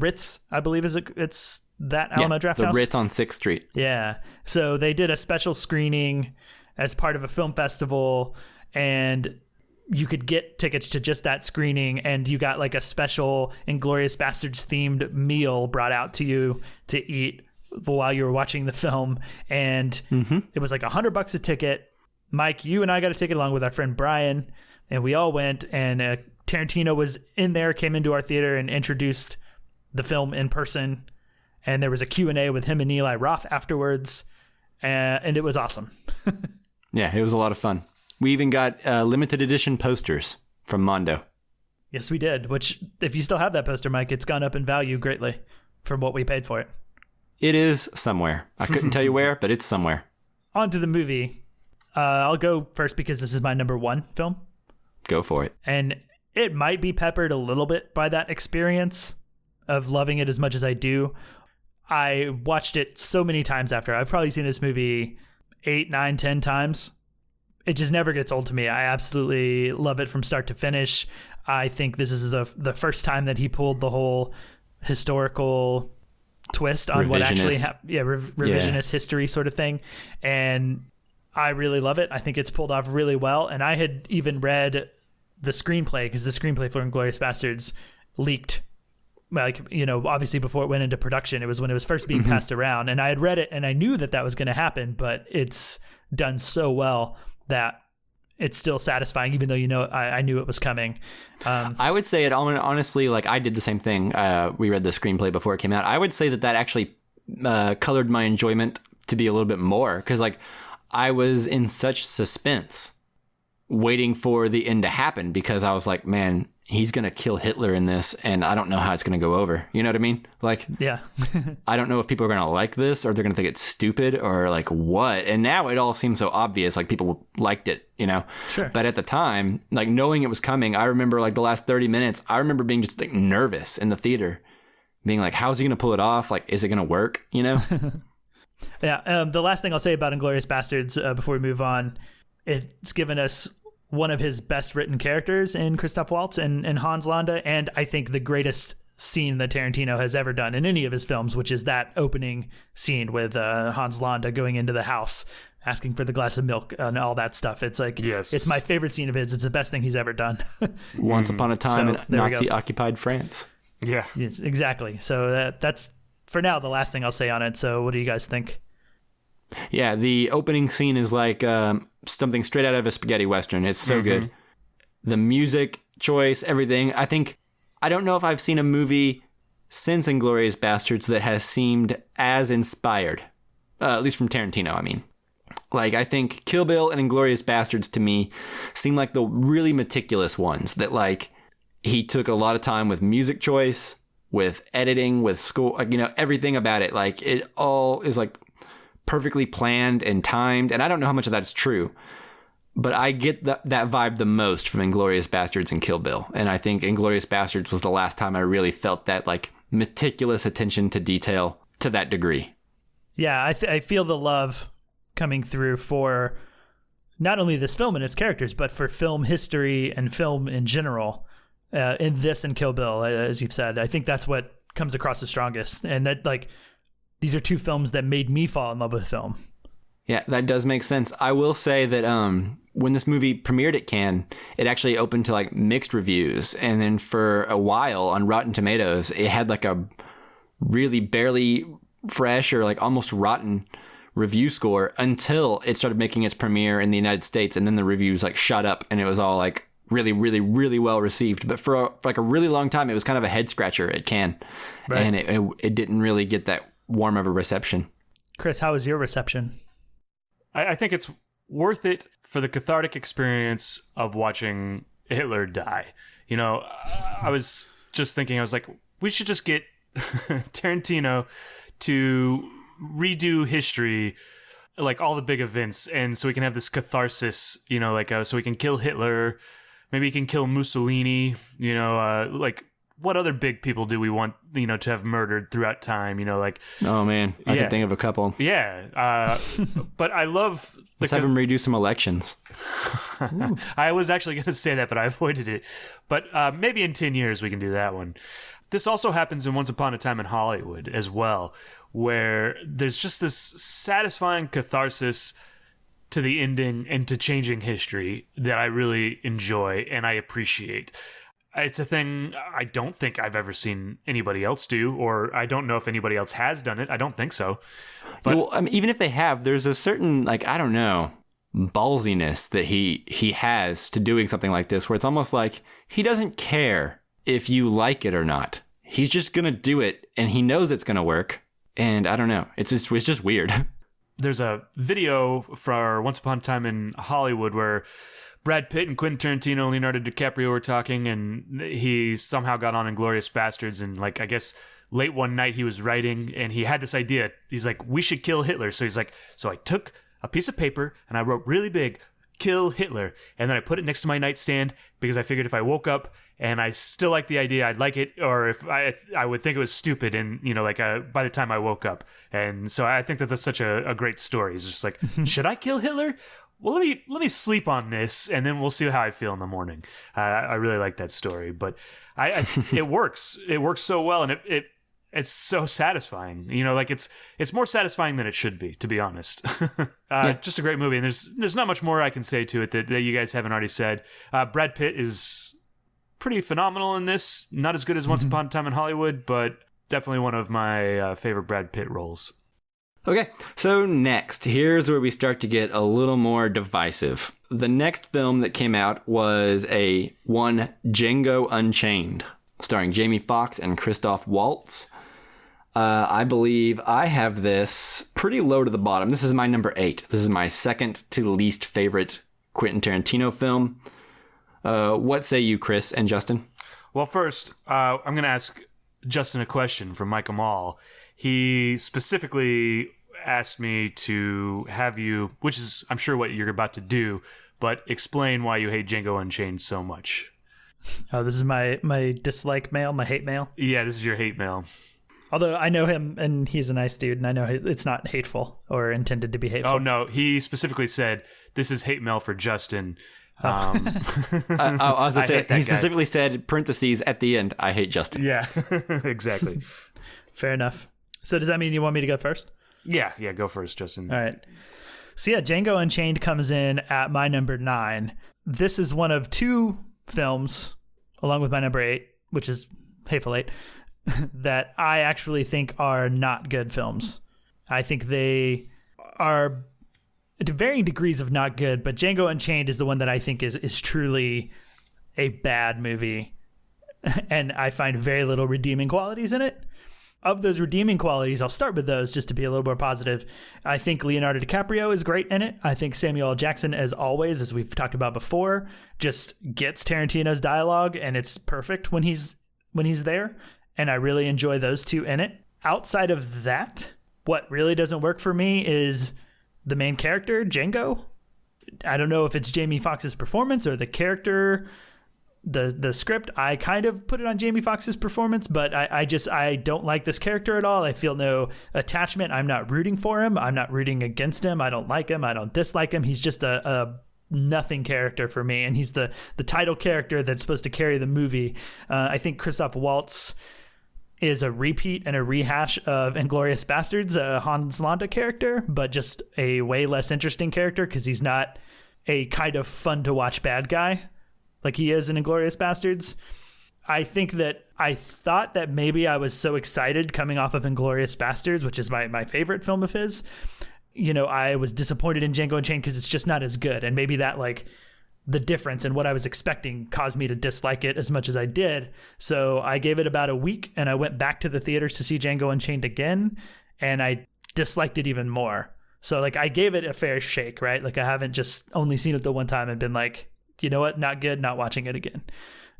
Ritz, I believe, it's that Alamo Drafthouse. The Ritz on 6th Street. Yeah. So they did a special screening as part of a film festival, and you could get tickets to just that screening, and you got like a special Inglourious Bastards themed meal brought out to you to eat while you were watching the film. And it was like $100 a ticket. Mike, you and I got a ticket along with our friend Brian. and we all went, and Tarantino was in there, came into our theater and introduced the film in person, and there was a Q&A with him and Eli Roth afterwards, and it was awesome. Yeah, it was a lot of fun. We even got limited edition posters from Mondo. Yes, we did, which, if you still have that poster, Mike, it's gone up in value greatly from what we paid for it. It is somewhere. I couldn't tell you where, but it's somewhere. On to the movie. I'll go first because this is my number one film. Go for it. And it might be peppered a little bit by that experience of loving it as much as I do. I watched it so many times after. I've probably seen this movie 8, 9, 10 times. It just never gets old to me. I absolutely love it from start to finish. I think this is the first time that he pulled the whole historical twist on what actually happened. Revisionist history sort of thing. And I really love it. I think it's pulled off really well. And I had even read the screenplay, because the screenplay for Inglourious Basterds leaked, obviously before it went into production. It was when it was first being passed around, and I had read it and I knew that was going to happen, but it's done so well that it's still satisfying, even though, I knew it was coming. I would say it honestly, like I did the same thing. We read the screenplay before it came out. I would say that actually colored my enjoyment to be a little bit more, because I was in such suspense waiting for the end to happen, because I was like, man, he's going to kill Hitler in this, and I don't know how it's going to go over. You know what I mean? Yeah. I don't know if people are going to like this, or they're going to think it's stupid, or what. And now it all seems so obvious, people liked it, Sure. But at the time, knowing it was coming, I remember the last 30 minutes, I remember being just nervous in the theater, being like, how's he going to pull it off? Is it going to work? Yeah. The last thing I'll say about Inglourious Basterds before we move on, it's given us one of his best written characters in Christoph Waltz and Hans Landa, and I think the greatest scene that Tarantino has ever done in any of his films, which is that opening scene with Hans Landa going into the house, asking for the glass of milk and all that stuff. It's yes. It's my favorite scene of his. It's the best thing he's ever done. Once upon a time in Nazi-occupied France. Yeah. Yes, exactly. So that's, for now, the last thing I'll say on it. So what do you guys think? Yeah, the opening scene is something straight out of a spaghetti western. It's so good. The music choice, everything. I don't know if I've seen a movie since Inglourious Basterds that has seemed as inspired, at least from Tarantino, I mean. I think Kill Bill and Inglourious Basterds to me seem like the really meticulous ones that he took a lot of time with music choice, with editing, with score, everything about it. It all is perfectly planned and timed, and I don't know how much of that is true, but I get that vibe the most from Inglourious Basterds and Kill Bill, and I think Inglourious Basterds was the last time I really felt that meticulous attention to detail to that degree. Yeah, I feel the love coming through for not only this film and its characters, but for film history and film in general in this and Kill Bill, as you've said. I think that's what comes across the strongest, and that these are two films that made me fall in love with film. Yeah, that does make sense. I will say that when this movie premiered at Cannes, it actually opened to mixed reviews. And then for a while on Rotten Tomatoes, it had a really barely fresh or almost rotten review score until it started making its premiere in the United States. And then the reviews shot up, and it was all really, really, really well received. But for a really long time, it was kind of a head scratcher at Cannes. Right. And it didn't really get that warm of a reception. Chris, how was your reception? I think it's worth it for the cathartic experience of watching Hitler die. I was just thinking, we should just get Tarantino to redo history, all the big events, and so we can have this catharsis, so we can kill Hitler, maybe he can kill Mussolini, what other big people do we want, to have murdered throughout time? Oh man, I can think of a couple. Yeah, but I love. Let's have him redo some elections. I was actually going to say that, but I avoided it. But maybe in 10 years we can do that one. This also happens in Once Upon a Time in Hollywood as well, where there's just this satisfying catharsis to the ending and to changing history that I really enjoy and I appreciate. It's a thing I don't think I've ever seen anybody else do, or I don't know if anybody else has done it. I don't think so. But even if they have, there's a certain, I don't know. ballsiness that he has to doing something like this, where it's almost like he doesn't care if you like it or not. He's just going to do it, and he knows it's going to work. And I don't know. It's just weird. There's a video for Once Upon a Time in Hollywood where Brad Pitt and Quentin Tarantino and Leonardo DiCaprio were talking, and he somehow got on Inglourious Bastards, and like I guess late one night he was writing, and he had this idea. He's like, we should kill Hitler. So he's like, so I took a piece of paper and I wrote really big, kill Hitler, and then I put it next to my nightstand because I figured if I woke up and I still liked the idea, I'd like it, or if I would think it was stupid, and by the time I woke up. And so I think that that's such a great story. It's just like, should I kill Hitler? Well, let me sleep on this, and then we'll see how I feel in the morning. I really like that story, but it works. It works so well, and it's so satisfying. It's more satisfying than it should be, to be honest. Just a great movie, and there's not much more I can say to it that you guys haven't already said. Brad Pitt is pretty phenomenal in this. Not as good as Once Upon a Time in Hollywood, but definitely one of my favorite Brad Pitt roles. Okay, so next, here's where we start to get a little more divisive. The next film that came out was Django Unchained, starring Jamie Foxx and Christoph Waltz. I believe I have this pretty low to the bottom. This is my number 8. This is my second to least favorite Quentin Tarantino film. What say you, Chris and Justin? Well, first, I'm going to ask Justin a question from Mike Amal. He specifically asked me to have you, which is I'm sure what you're about to do, but explain why you hate Django Unchained so much. Oh, this is my dislike mail, my hate mail? Yeah, this is your hate mail. Although I know him, and he's a nice dude, and I know it's not hateful or intended to be hateful. Oh, no. He specifically said, this is hate mail for Justin. I was going to say, he specifically said, parentheses, at the end, I hate Justin. Yeah, exactly. Fair enough. So does that mean you want me to go first? Yeah, go first, Justin. All right. So yeah, Django Unchained comes in at my number 9. This is one of 2 films, along with my number 8, which is Hateful Eight, that I actually think are not good films. I think they are to varying degrees of not good, but Django Unchained is the one that I think is truly a bad movie, and I find very little redeeming qualities in it. Of those redeeming qualities, I'll start with those just to be a little more positive. I think Leonardo DiCaprio is great in it. I think Samuel L. Jackson, as always, as we've talked about before, just gets Tarantino's dialogue, and it's perfect when he's there. And I really enjoy those 2 in it. Outside of that, what really doesn't work for me is the main character, Django. I don't know if it's Jamie Foxx's performance or the character. The script, I kind of put it on Jamie Foxx's performance, but I don't like this character at all. I feel no attachment. I'm not rooting for him. I'm not rooting against him. I don't like him. I don't dislike him. He's just a nothing character for me, and he's the title character that's supposed to carry the movie. I think Christoph Waltz is a repeat and a rehash of Inglourious Bastards, a Hans Landa character, but just a way less interesting character because he's not a kind of fun to watch bad guy like he is in Inglourious Bastards. I think that I thought that maybe I was so excited coming off of Inglourious Bastards, which is my favorite film of his. I was disappointed in Django Unchained because it's just not as good. And maybe that the difference in what I was expecting caused me to dislike it as much as I did. So I gave it about a week and I went back to the theaters to see Django Unchained again, and I disliked it even more. So I gave it a fair shake, right? I haven't just only seen it the one time and been like, you know what, not good, not watching it again.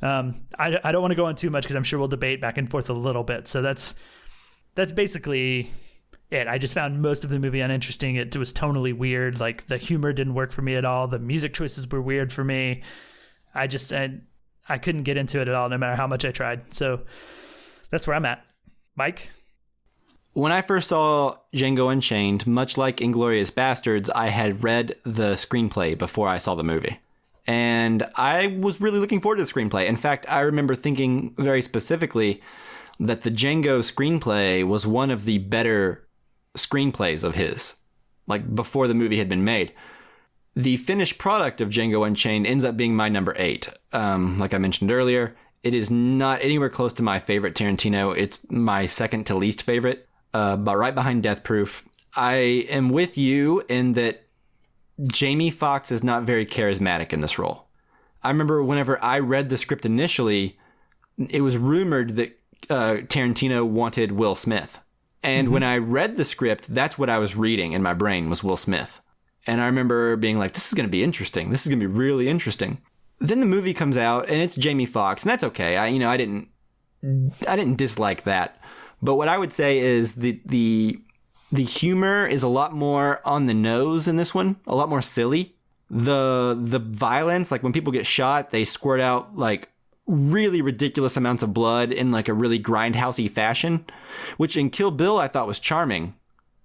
I don't want to go on too much because I'm sure we'll debate back and forth a little bit. So that's basically it. I just found most of the movie uninteresting. It was tonally weird. The humor didn't work for me at all. The music choices were weird for me. I couldn't get into it at all, no matter how much I tried. So that's where I'm at. Mike? When I first saw Django Unchained, much like Inglourious Bastards, I had read the screenplay before I saw the movie. And I was really looking forward to the screenplay. In fact, I remember thinking very specifically that the Django screenplay was one of the better screenplays of his, before the movie had been made. The finished product of Django Unchained ends up being my number 8. Like I mentioned earlier, it is not anywhere close to my favorite Tarantino. It's my second to least favorite, but right behind Death Proof. I am with you in that Jamie Foxx is not very charismatic in this role. I remember whenever I read the script initially, it was rumored that Tarantino wanted Will Smith. And when I read the script, that's what I was reading in my brain was Will Smith. And I remember being like, this is going to be interesting. This is going to be really interesting. Then the movie comes out and it's Jamie Foxx, and that's okay. I didn't dislike that. But what I would say is the humor is a lot more on the nose in this one, a lot more silly. The violence, like when people get shot, they squirt out like really ridiculous amounts of blood in like a really grindhousey fashion, which in Kill Bill I thought was charming,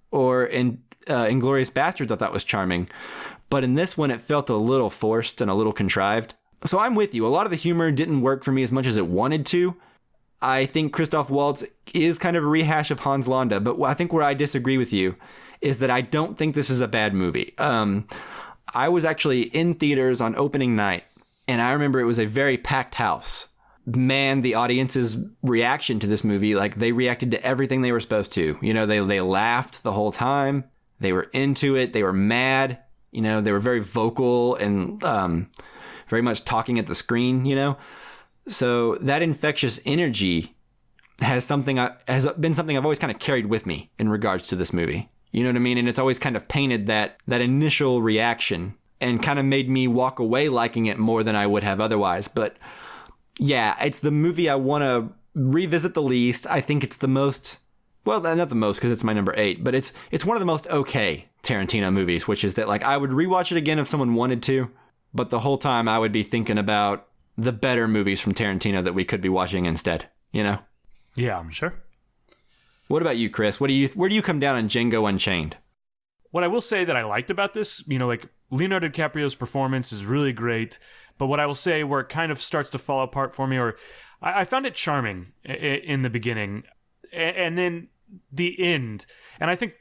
or in Inglourious Basterds I thought was charming. But in this one, it felt a little forced and a little contrived. So I'm with you. A lot of the humor didn't work for me as much as it wanted to. I think Christoph Waltz is kind of a rehash of Hans Landa, but I think where I disagree with you is that I don't think this is a bad movie. I was actually in theaters on opening night, and I remember it was a very packed house. Man, the audience's reaction to this movie, like they reacted to everything they were supposed to. They laughed the whole time. They were into it. They were mad. They were very vocal and very much talking at the screen, So that infectious energy has been something I've always kind of carried with me in regards to this movie. You know what I mean? And it's always kind of painted that initial reaction and kind of made me walk away liking it more than I would have otherwise. But yeah, it's the movie I want to revisit the least. I think it's the most, well, not the most because it's my number 8, but it's one of the most okay Tarantino movies, which is that like I would rewatch it again if someone wanted to, but the whole time I would be thinking about the better movies from Tarantino that we could be watching instead, Yeah, sure. What about you, Chris? Where do you come down on Django Unchained? What I will say that I liked about this, like Leonardo DiCaprio's performance is really great, but what I will say where it kind of starts to fall apart for me, or I found it charming in the beginning, and then the end, and I think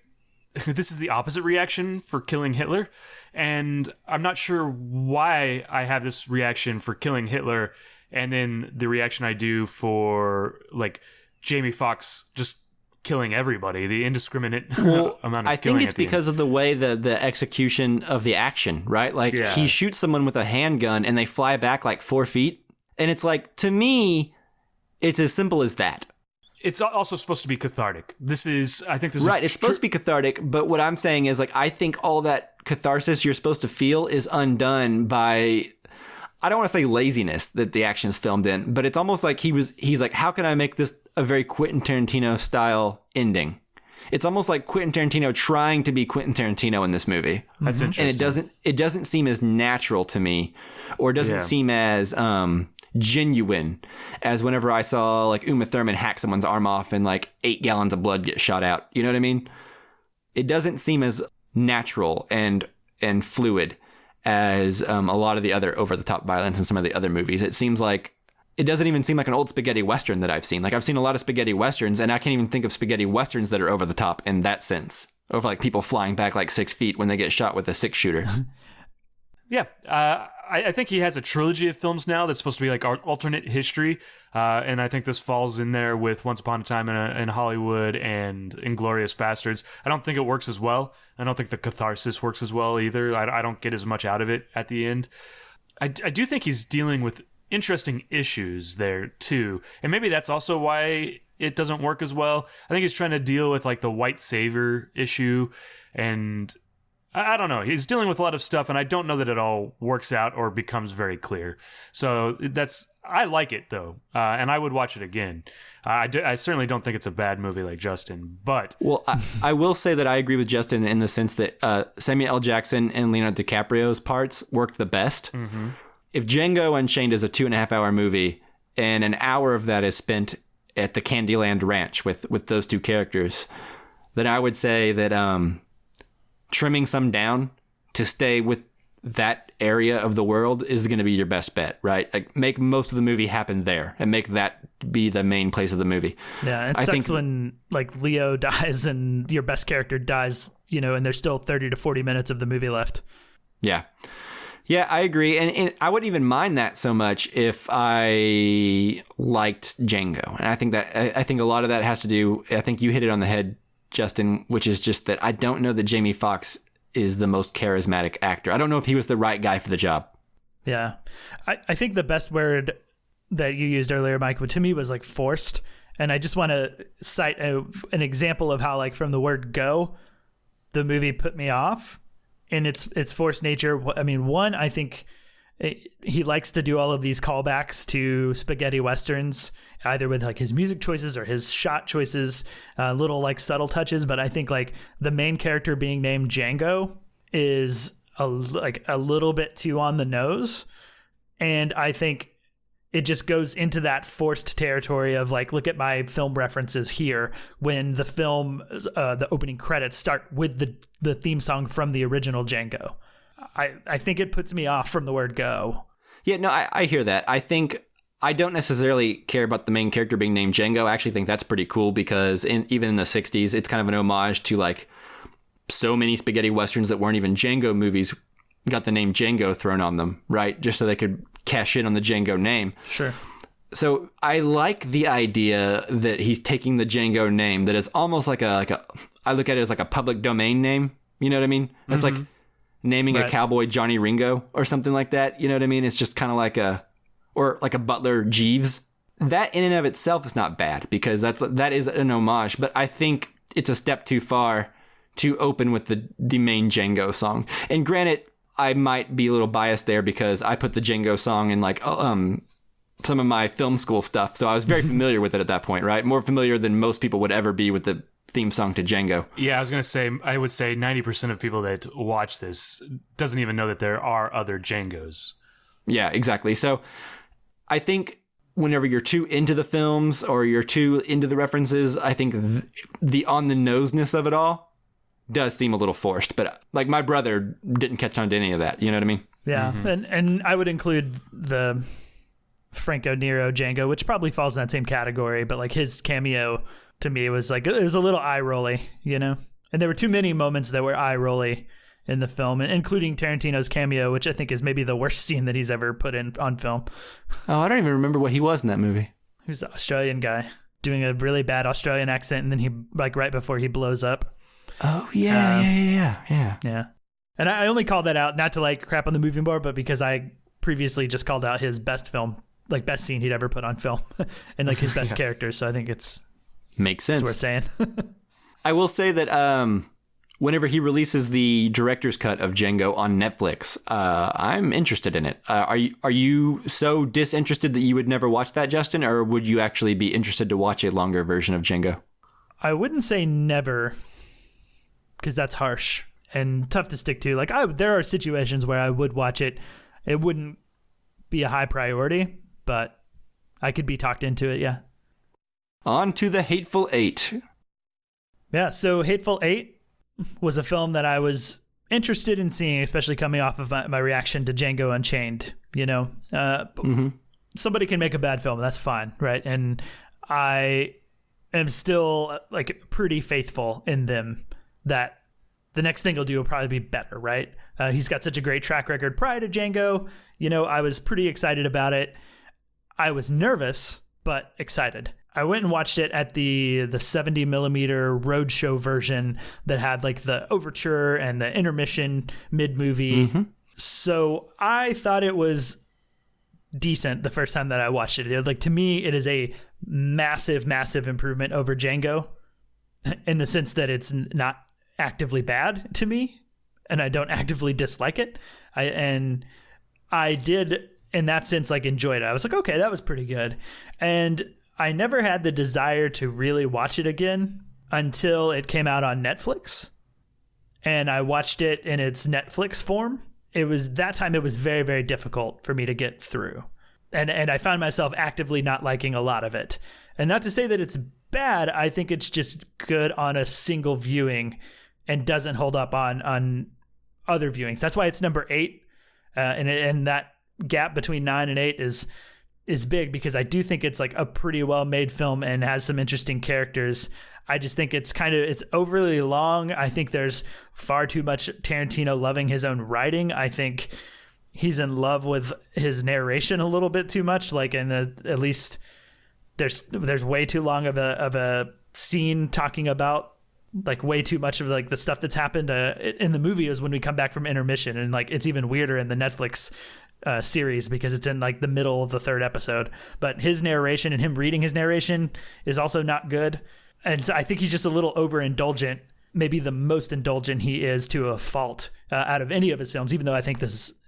this is the opposite reaction for Killing Hitler, and I'm not sure why I have this reaction for Killing Hitler, and then the reaction I do for like Jamie Foxx just killing everybody, the indiscriminate amount of killing. I think it's because of the way the execution of the action, right? Like he shoots someone with a handgun and they fly back like 4 feet. And it's like, to me, it's as simple as that. It's also supposed to be cathartic. I think this is right. It's supposed to be cathartic, but what I'm saying is like I think all that catharsis you're supposed to feel is undone by, I don't want to say laziness that the action's filmed in, but it's almost like he's like, how can I make this a very Quentin Tarantino style ending? It's almost like Quentin Tarantino trying to be Quentin Tarantino in this movie. That's interesting. And it doesn't seem as natural to me, or doesn't seem as genuine as whenever I saw like Uma Thurman hack someone's arm off and like 8 gallons of blood get shot out. You know what I mean? It doesn't seem as natural and fluid as a lot of the other over-the-top violence in some of the other movies. It seems like it doesn't even seem like an old spaghetti western that I've seen. Like I've seen a lot of spaghetti westerns, and I can't even think of spaghetti westerns that are over the top in that sense. Of like people flying back like 6 feet when they get shot with a 6-shooter. Yeah, I think he has a trilogy of films now that's supposed to be like alternate history, and I think this falls in there with Once Upon a Time in Hollywood and Inglourious Basterds. I don't think it works as well. I don't think the catharsis works as well either. I don't get as much out of it at the end. I do think he's dealing with interesting issues there too, and maybe that's also why it doesn't work as well. I think he's trying to deal with like the white savior issue, and I don't know. He's dealing with a lot of stuff, and I don't know that it all works out or becomes very clear. So I like it though, and I would watch it again. I certainly don't think it's a bad movie like Justin, but well, I will say that I agree with Justin in the sense that Samuel L. Jackson and Leonardo DiCaprio's parts worked the best. Mm-hmm. If Django Unchained is a 2.5-hour movie, and an hour of that is spent at the Candyland Ranch with those two characters, then I would say that trimming some down to stay with that area of the world is going to be your best bet, right? Like make most of the movie happen there and make that be the main place of the movie. Yeah, it sucks when like Leo dies and your best character dies, and there's still 30 to 40 minutes of the movie left. Yeah. Yeah, I agree. And I wouldn't even mind that so much if I liked Django. And I think a lot of that has to do, I think you hit it on the head, Justin, which is just that I don't know that Jamie Foxx is the most charismatic actor. I don't know if he was the right guy for the job. Yeah. I think the best word that you used earlier, Mike, to me was like forced. And I just want to cite an example of how, like, from the word go, the movie put me off in its forced nature. I mean, one, I think he likes to do all of these callbacks to spaghetti westerns, either with like his music choices or his shot choices, little like subtle touches. But I think like the main character being named Django is a little bit too on the nose. And I think it just goes into that forced territory of like, look at my film references here, when the film, the opening credits start with the theme song from the original Django. I think it puts me off from the word go. Yeah, no, I hear that. I think I don't necessarily care about the main character being named Django. I actually think that's pretty cool because even in the 60s, it's kind of an homage to like so many spaghetti westerns that weren't even Django movies got the name Django thrown on them, right? Just so they could cash in on the Django name. Sure. So I like the idea that he's taking the Django name that is almost like I look at it as like a public domain name. You know what I mean? It's like naming a cowboy Johnny Ringo or something like that. You know what I mean? It's just kind of like or like a Butler Jeeves. That in and of itself is not bad because that is an homage, but I think it's a step too far to open with the main Django song. And granted, I might be a little biased there because I put the Django song in like some of my film school stuff, so I was very familiar with it at that point, right? More familiar than most people would ever be with the theme song to Django. Yeah, I was going to say, I would say 90% of people that watch this doesn't even know that there are other Djangos. Yeah, exactly. So I think whenever you're too into the films or you're too into the references, I think the on-the-noseness of it all does seem a little forced. But like my brother didn't catch on to any of that. You know what I mean? Yeah, and I would include the Franco Nero Django, which probably falls in that same category, but like his cameo to me was like, it was a little eye-rolly, you know? And there were too many moments that were eye-rolly in the film, including Tarantino's cameo, which I think is maybe the worst scene that he's ever put in on film. Oh, I don't even remember what he was in that movie. He was an Australian guy doing a really bad Australian accent, and then he, like, right before he blows up. Oh, yeah. Yeah. And I only called that out, not to, like, crap on the movie more, but because I previously just called out his best film, like, best scene he'd ever put on film, and, like, his best characters, so I think makes sense. It's worth saying. I will say that whenever he releases the director's cut of Django on Netflix, I'm interested in it. Are you so disinterested that you would never watch that, Justin, or would you actually be interested to watch a longer version of Django? I wouldn't say never, because that's harsh and tough to stick to. Like, there are situations where I would watch it. It wouldn't be a high priority, but I could be talked into it, yeah. On to The Hateful Eight. Yeah, so Hateful Eight was a film that I was interested in seeing, especially coming off of my reaction to Django Unchained. You know, somebody can make a bad film, that's fine, right? And I am still like pretty faithful in them that the next thing he'll do will probably be better, right? He's got such a great track record prior to Django. You know, I was pretty excited about it. I was nervous, but excited. I went and watched it at the 70 millimeter roadshow version that had like the overture and the intermission mid-movie. So I thought it was decent the first time that I watched it. Like, to me, it is a massive, massive improvement over Django in the sense that it's not actively bad to me and I don't actively dislike it. I did, in that sense, like, enjoyed it. I was like, okay, that was pretty good. And I never had the desire to really watch it again until it came out on Netflix. And I watched it in its Netflix form. It was that time it was very, very difficult for me to get through. And I found myself actively not liking a lot of it. And not to say that it's bad, I think it's just good on a single viewing and doesn't hold up on other viewings. That's why it's number 8. And that gap between 9 and 8 is big, because I do think it's like a pretty well made film and has some interesting characters. I just think it's overly long. I think there's far too much Tarantino loving his own writing. I think he's in love with his narration a little bit too much. Like, at least there's way too long of a scene talking about like way too much of like the stuff that's happened in the movie is when we come back from intermission, and like it's even weirder in the Netflix series because it's in like the middle of the third episode. But his narration and him reading his narration is also not good, and so I think he's just a little overindulgent. Maybe the most indulgent he is to a fault out of any of his films, even though I think this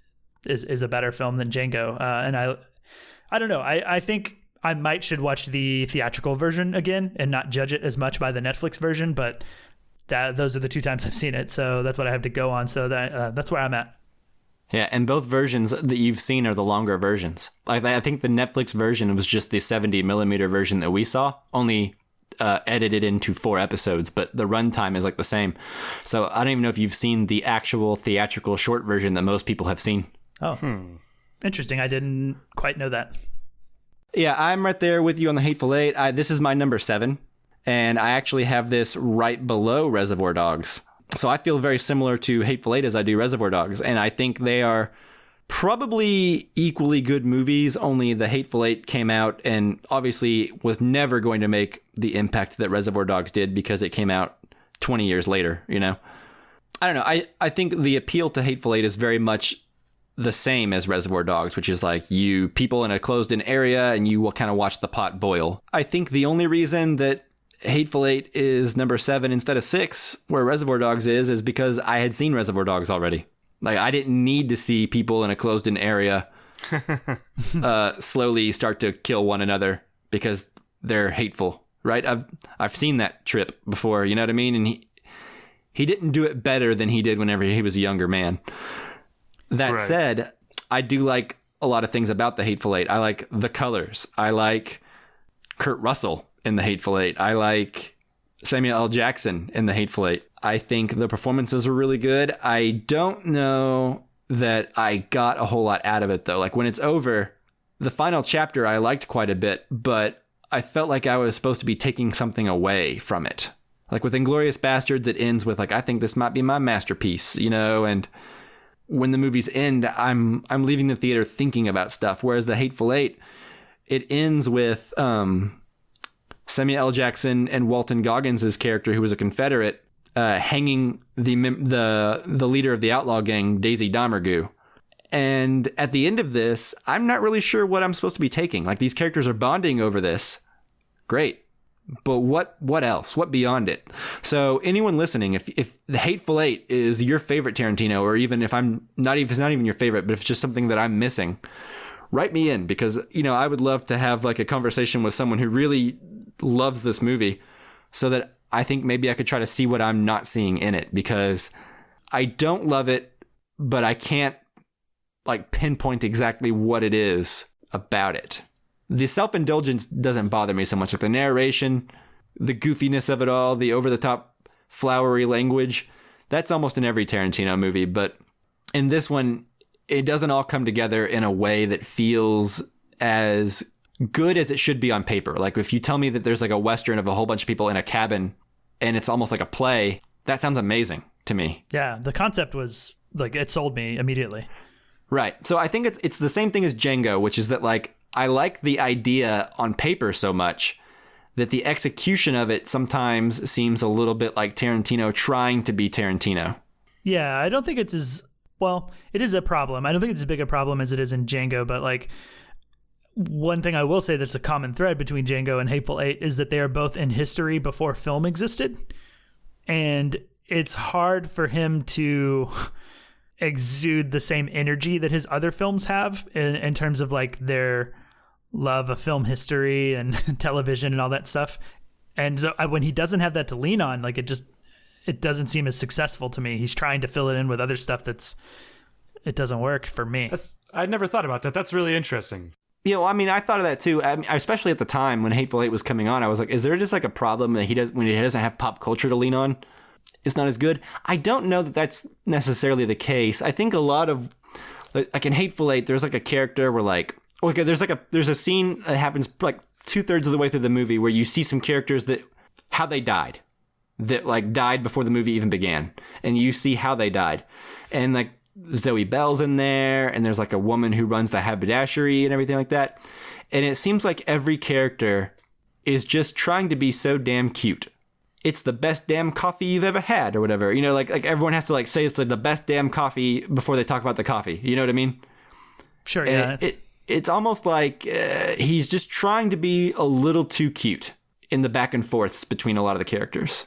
is a better film than Django. And I don't know. I think I should watch the theatrical version again and not judge it as much by the Netflix version. But those are the 2 times I've seen it, so that's what I have to go on. So that's where I'm at. Yeah, and both versions that you've seen are the longer versions. Like I think the Netflix version was just the 70 millimeter version that we saw, only edited into 4 episodes, but the runtime is like the same. So I don't even know if you've seen the actual theatrical short version that most people have seen. Oh, interesting. I didn't quite know that. Yeah, I'm right there with you on the Hateful Eight. This is my number 7, and I actually have this right below Reservoir Dogs. So I feel very similar to Hateful Eight as I do Reservoir Dogs, and I think they are probably equally good movies, only the Hateful Eight came out and obviously was never going to make the impact that Reservoir Dogs did because it came out 20 years later, you know? I don't know. I think the appeal to Hateful Eight is very much the same as Reservoir Dogs, which is like you people in a closed-in area and you will kind of watch the pot boil. I think the only reason that Hateful Eight is number 7 instead of 6, where Reservoir Dogs is because I had seen Reservoir Dogs already. Like, I didn't need to see people in a closed-in area slowly start to kill one another because they're hateful, right? I've seen that trip before, you know what I mean? And he didn't do it better than he did whenever he was a younger man. That said, I do like a lot of things about the Hateful Eight. I like the colors. I like Kurt Russell in the Hateful Eight. I like Samuel L. Jackson in the Hateful Eight. I think the performances are really good. I don't know that I got a whole lot out of it, though. Like, when it's over, the final chapter I liked quite a bit, but I felt like I was supposed to be taking something away from it. Like with Inglourious Basterds, it ends with, like, I think this might be my masterpiece, you know? And when the movies end, I'm leaving the theater thinking about stuff. Whereas the Hateful Eight, it ends with Samuel L. Jackson and Walton Goggins' character, who was a Confederate, hanging the leader of the outlaw gang, Daisy Domergue. And at the end of this, I'm not really sure what I'm supposed to be taking. Like, these characters are bonding over this. Great. But what else? What beyond it? So anyone listening, if The Hateful Eight is your favorite Tarantino, or even if it's not even your favorite, but if it's just something that I'm missing, write me in, because, you know, I would love to have like a conversation with someone who really loves this movie, so that I think maybe I could try to see what I'm not seeing in it, because I don't love it, but I can't like pinpoint exactly what it is about it. The self-indulgence doesn't bother me so much. Like the narration, the goofiness of it all, the over-the-top flowery language, that's almost in every Tarantino movie. But in this one, it doesn't all come together in a way that feels as good as it should be on paper. Like if you tell me that there's like a Western of a whole bunch of people in a cabin and it's almost like a play, that sounds amazing to me. Yeah, the concept was like, it sold me immediately. Right. So I think it's the same thing as Django, which is that like, I like the idea on paper so much that the execution of it sometimes seems a little bit like Tarantino trying to be Tarantino. Yeah, I don't think it's as, well, it is a problem. I don't think it's as big a problem as it is in Django, but like one thing I will say that's a common thread between Django and Hateful Eight is that they are both in history before film existed. And it's hard for him to exude the same energy that his other films have in terms of like their love of film history and television and all that stuff. And so when he doesn't have that to lean on, like it doesn't seem as successful to me. He's trying to fill it in with other stuff it doesn't work for me. I'd never thought about that. That's really interesting. Yeah, well, I mean, I thought of that too. I mean, especially at the time when Hateful Eight was coming on, I was like, is there just like a problem that when he doesn't have pop culture to lean on, it's not as good? I don't know that that's necessarily the case. I think a lot of, like in Hateful Eight, there's like a character where like, okay, there's a scene that happens like 2/3 of the way through the movie where you see some characters how they died, that like died before the movie even began, and you see how they died, and like Zoe Bell's in there, and there's like a woman who runs the haberdashery and everything like that, and it seems like every character is just trying to be so damn cute it's the best damn coffee you've ever had or whatever. You know, like everyone has to like say it's like the best damn coffee before they talk about the coffee. You know what I mean? Sure, yeah. It's almost like he's just trying to be a little too cute in the back and forths between a lot of the characters.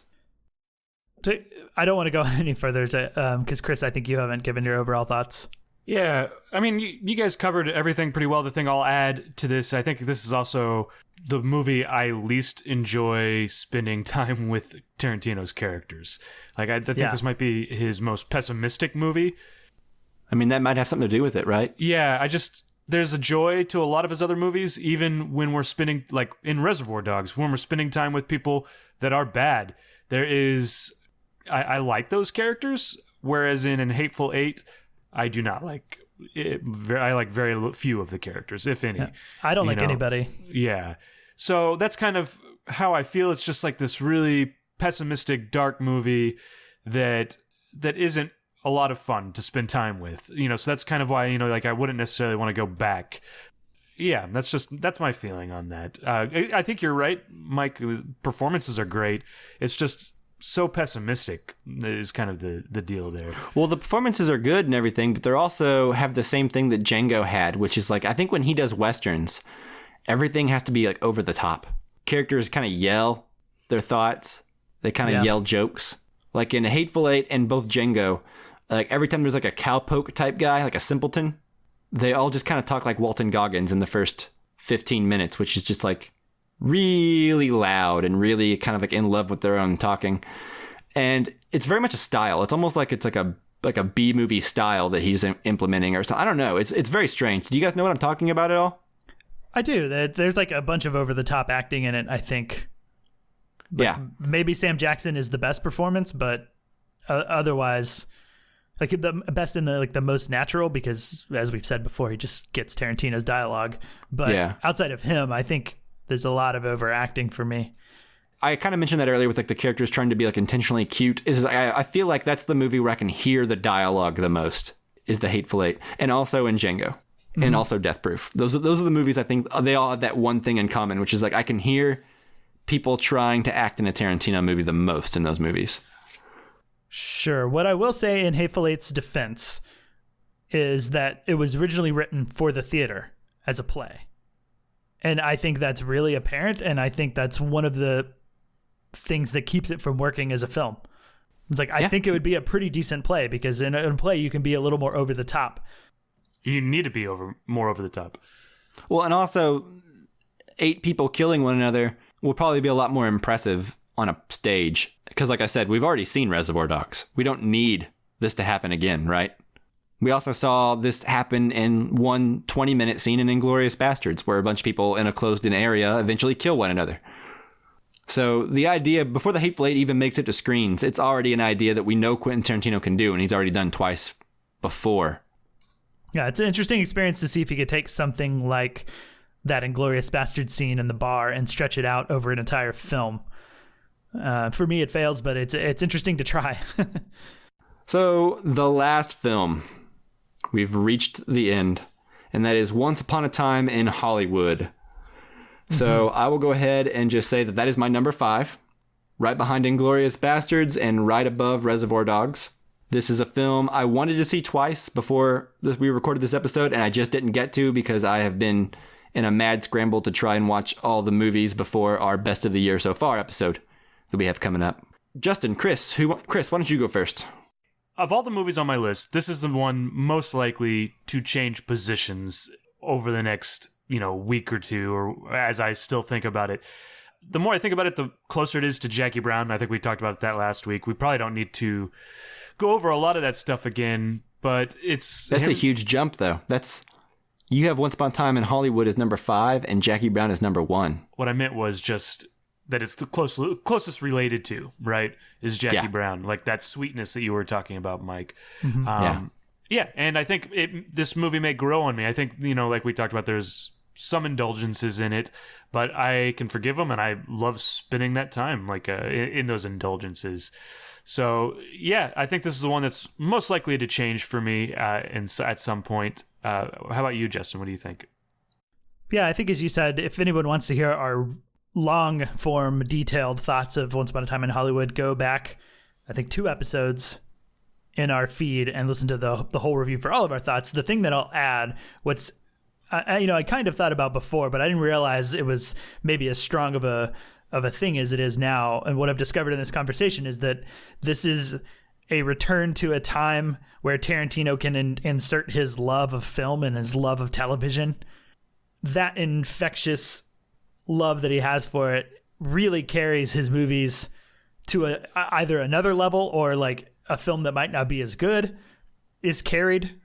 I don't want to go any further because, Chris, I think you haven't given your overall thoughts. Yeah, I mean, you guys covered everything pretty well. The thing I'll add to this, I think this is also the movie I least enjoy spending time with Tarantino's characters. Like, I think this might be his most pessimistic movie. I mean, that might have something to do with it, right? Yeah, there's a joy to a lot of his other movies, even when we're spending, like in Reservoir Dogs, when we're spending time with people that are bad. There is, I like those characters, whereas in Hateful Eight, I do not like it. I like very few of the characters, if any. Yeah. I don't like anybody. Yeah. So that's kind of how I feel. It's just like this really pessimistic, dark movie that isn't a lot of fun to spend time with. So that's kind of why, like I wouldn't necessarily want to go back. Yeah, that's my feeling on that. I think you're right, Mike. Performances are great. It's just so pessimistic is kind of the deal there. Well, the performances are good and everything, but they also have the same thing that Django had, which is like, I think when he does Westerns, everything has to be like over the top. Characters kind of yell their thoughts. They kind of yell jokes. Like in Hateful Eight and both Django, like every time there's like a cowpoke type guy, like a simpleton, they all just kind of talk like Walton Goggins in the first 15 minutes, which is just like really loud and really kind of like in love with their own talking. And it's very much a style. It's almost like it's like a B movie style that he's implementing or something. I don't know. It's very strange. Do you guys know what I'm talking about at all? I do. There's like a bunch of over the top acting in it, I think. But maybe Sam Jackson is the best performance, but otherwise, like the best in the most natural, because as we've said before, he just gets Tarantino's dialogue. But outside of him, I think there's a lot of overacting for me. I kind of mentioned that earlier with like the characters trying to be like intentionally cute. I feel like that's the movie where I can hear the dialogue the most is the Hateful Eight, and also in Django, and also Death Proof. Those are the movies I think they all have that one thing in common, which is like I can hear people trying to act in a Tarantino movie the most in those movies. Sure. What I will say in Hateful Eight's defense is that it was originally written for the theater as a play. And I think that's really apparent, and I think that's one of the things that keeps it from working as a film. It's like, I think it would be a pretty decent play, because in a play you can be a little more over the top. You need to be more over the top. Well, and also 8 people killing one another will probably be a lot more impressive on a stage. Because like I said, we've already seen Reservoir Dogs. We don't need this to happen again, right? We also saw this happen in one 20-minute scene in Inglourious Bastards, where a bunch of people in a closed-in area eventually kill one another. So the idea, before the Hateful Eight even makes it to screens, it's already an idea that we know Quentin Tarantino can do, and he's already done twice before. Yeah, it's an interesting experience to see if he could take something like that Inglourious Bastards scene in the bar and stretch it out over an entire film. For me, it fails, but it's interesting to try. So the last film, we've reached the end, and that is Once Upon a Time in Hollywood. So I will go ahead and just say that is my number 5, right behind Inglourious Bastards and right above Reservoir Dogs. This is a film I wanted to see twice before we recorded this episode, and I just didn't get to because I have been in a mad scramble to try and watch all the movies before our Best of the Year So Far episode that we have coming up. Justin, Chris, why don't you go first? Of all the movies on my list, this is the one most likely to change positions over the next, week or two, or as I still think about it. The more I think about it, the closer it is to Jackie Brown. I think we talked about that last week. We probably don't need to go over a lot of that stuff again, but that's a huge jump, though. You have Once Upon a Time in Hollywood as number 5, and Jackie Brown is number 1. What I meant was just that it's the closest related to, right, is Jackie Brown. Like that sweetness that you were talking about, Mike. Yeah, and I think this movie may grow on me. I think, like we talked about, there's some indulgences in it, but I can forgive them, and I love spending that time in those indulgences. So, yeah, I think this is the one that's most likely to change for me at some point. How about you, Justin? What do you think? Yeah, I think as you said, if anyone wants to hear our long form, detailed thoughts of Once Upon a Time in Hollywood, go back, I think, 2 episodes in our feed and listen to the whole review for all of our thoughts. The thing that I'll add, I kind of thought about before, but I didn't realize it was maybe as strong of a thing as it is now. And what I've discovered in this conversation is that this is a return to a time where Tarantino can insert his love of film and his love of television. That infectious love that he has for it really carries his movies to either another level, or like a film that might not be as good is carried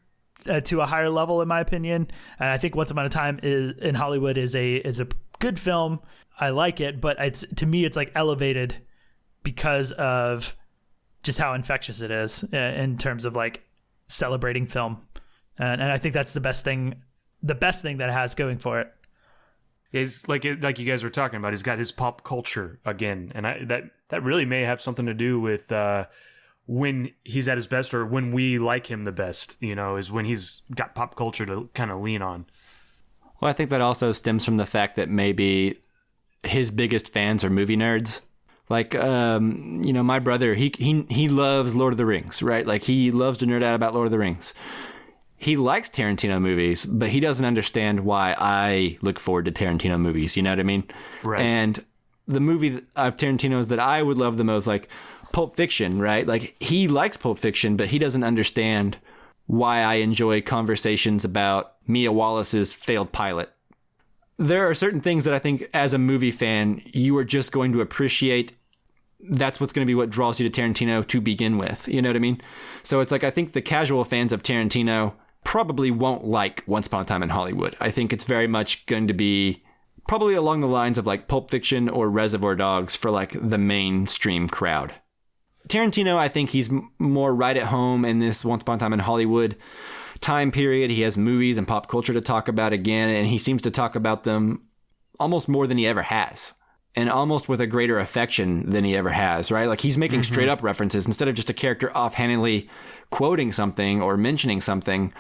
to a higher level, in my opinion. And I think Once Upon a Time in Hollywood is a good film. I like it, but to me it's like elevated because of just how infectious it is in terms of like celebrating film. And I think that's the best thing that it has going for it. Is like you guys were talking about, he's got his pop culture again, and that really may have something to do with when he's at his best, or when we like him the best, is when he's got pop culture to kind of lean on. Well, I think that also stems from the fact that maybe his biggest fans are movie nerds. Like, my brother, he loves Lord of the Rings, right? Like, he loves to nerd out about Lord of the Rings. He likes Tarantino movies, but he doesn't understand why I look forward to Tarantino movies. You know what I mean? Right. And the movie of Tarantino's that I would love the most, like Pulp Fiction, right? Like, he likes Pulp Fiction, but he doesn't understand why I enjoy conversations about Mia Wallace's failed pilot. There are certain things that I think as a movie fan, you are just going to appreciate. That's what's going to be what draws you to Tarantino to begin with. You know what I mean? So it's like, I think the casual fans of Tarantino probably won't like Once Upon a Time in Hollywood. I think it's very much going to be probably along the lines of like Pulp Fiction or Reservoir Dogs for like the mainstream crowd. Tarantino, I think he's more right at home in this Once Upon a Time in Hollywood time period. He has movies and pop culture to talk about again, and he seems to talk about them almost more than he ever has, and almost with a greater affection than he ever has, right? Like, he's making straight up references instead of just a character offhandedly quoting something or mentioning something.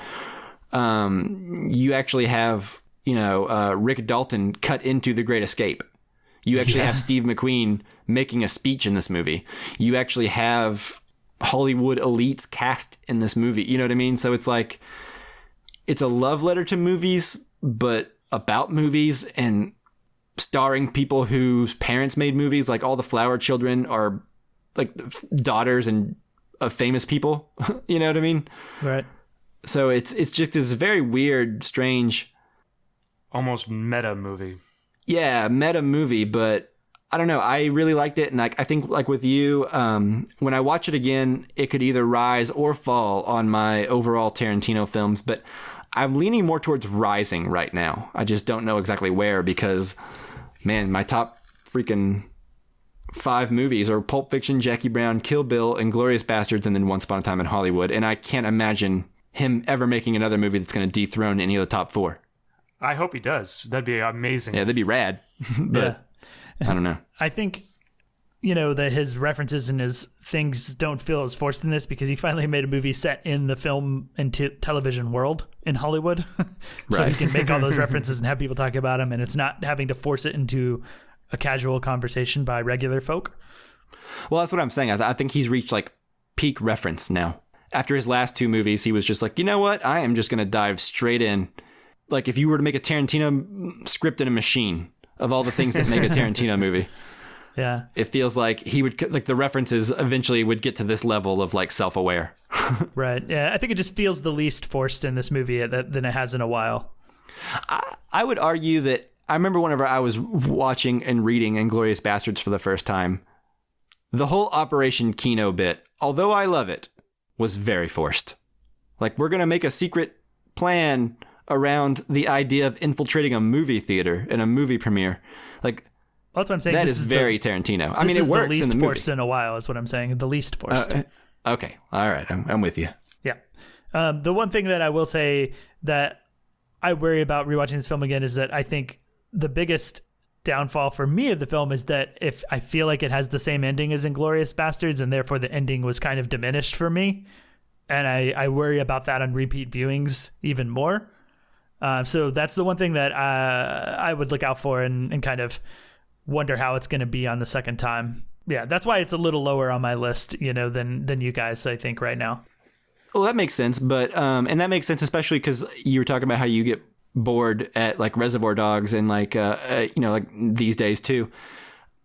You actually have, Rick Dalton cut into The Great Escape. You actually have Steve McQueen making a speech in this movie. You actually have Hollywood elites cast in this movie. You know what I mean? So it's like, it's a love letter to movies, but about movies, and starring people whose parents made movies. Like, all the Flower Children are like daughters of famous people. You know what I mean? Right. So it's just this very weird, strange, almost meta movie. Yeah, meta movie, but I don't know. I really liked it, and I think, like with you, when I watch it again, it could either rise or fall on my overall Tarantino films, but I'm leaning more towards rising right now. I just don't know exactly where, because, man, my top freaking 5 movies are Pulp Fiction, Jackie Brown, Kill Bill, Inglourious Bastards, and then Once Upon a Time in Hollywood, and I can't imagine him ever making another movie that's going to dethrone any of the top 4. I hope he does. That'd be amazing. Yeah, that'd be rad. But I don't know. I think, that his references and his things don't feel as forced in this, because he finally made a movie set in the film and television world in Hollywood. So he can make all those references and have people talk about him, and it's not having to force it into a casual conversation by regular folk. Well, that's what I'm saying. I think he's reached like peak reference now. After his last 2 movies, he was just like, you know what? I am just going to dive straight in. Like, if you were to make a Tarantino script in a machine of all the things that make a Tarantino movie. Yeah. It feels like he would, like, the references eventually would get to this level of like self-aware. Right. Yeah. I think it just feels the least forced in this movie than it has in a while. I would argue that I remember whenever I was watching and reading Inglourious Bastards for the first time, the whole Operation Kino bit, although I love it, was very forced. Like, we're going to make a secret plan around the idea of infiltrating a movie theater in a movie premiere. Like, that's what I'm saying. That is very Tarantino. I mean, it works in the movie. The least forced in a while is what I'm saying. The least forced. Okay. All right. I'm with you. Yeah. The one thing that I will say that I worry about rewatching this film again is that I think the biggest downfall for me of the film is that if I feel like it has the same ending as Inglourious Bastards, and therefore the ending was kind of diminished for me. And I worry about that on repeat viewings even more. So that's the one thing that I would look out for and kind of wonder how it's going to be on the second time. Yeah, that's why it's a little lower on my list, than you guys, I think, right now. Well, that makes sense, but and that makes sense especially because you were talking about how you get bored at like Reservoir Dogs and like like these days too.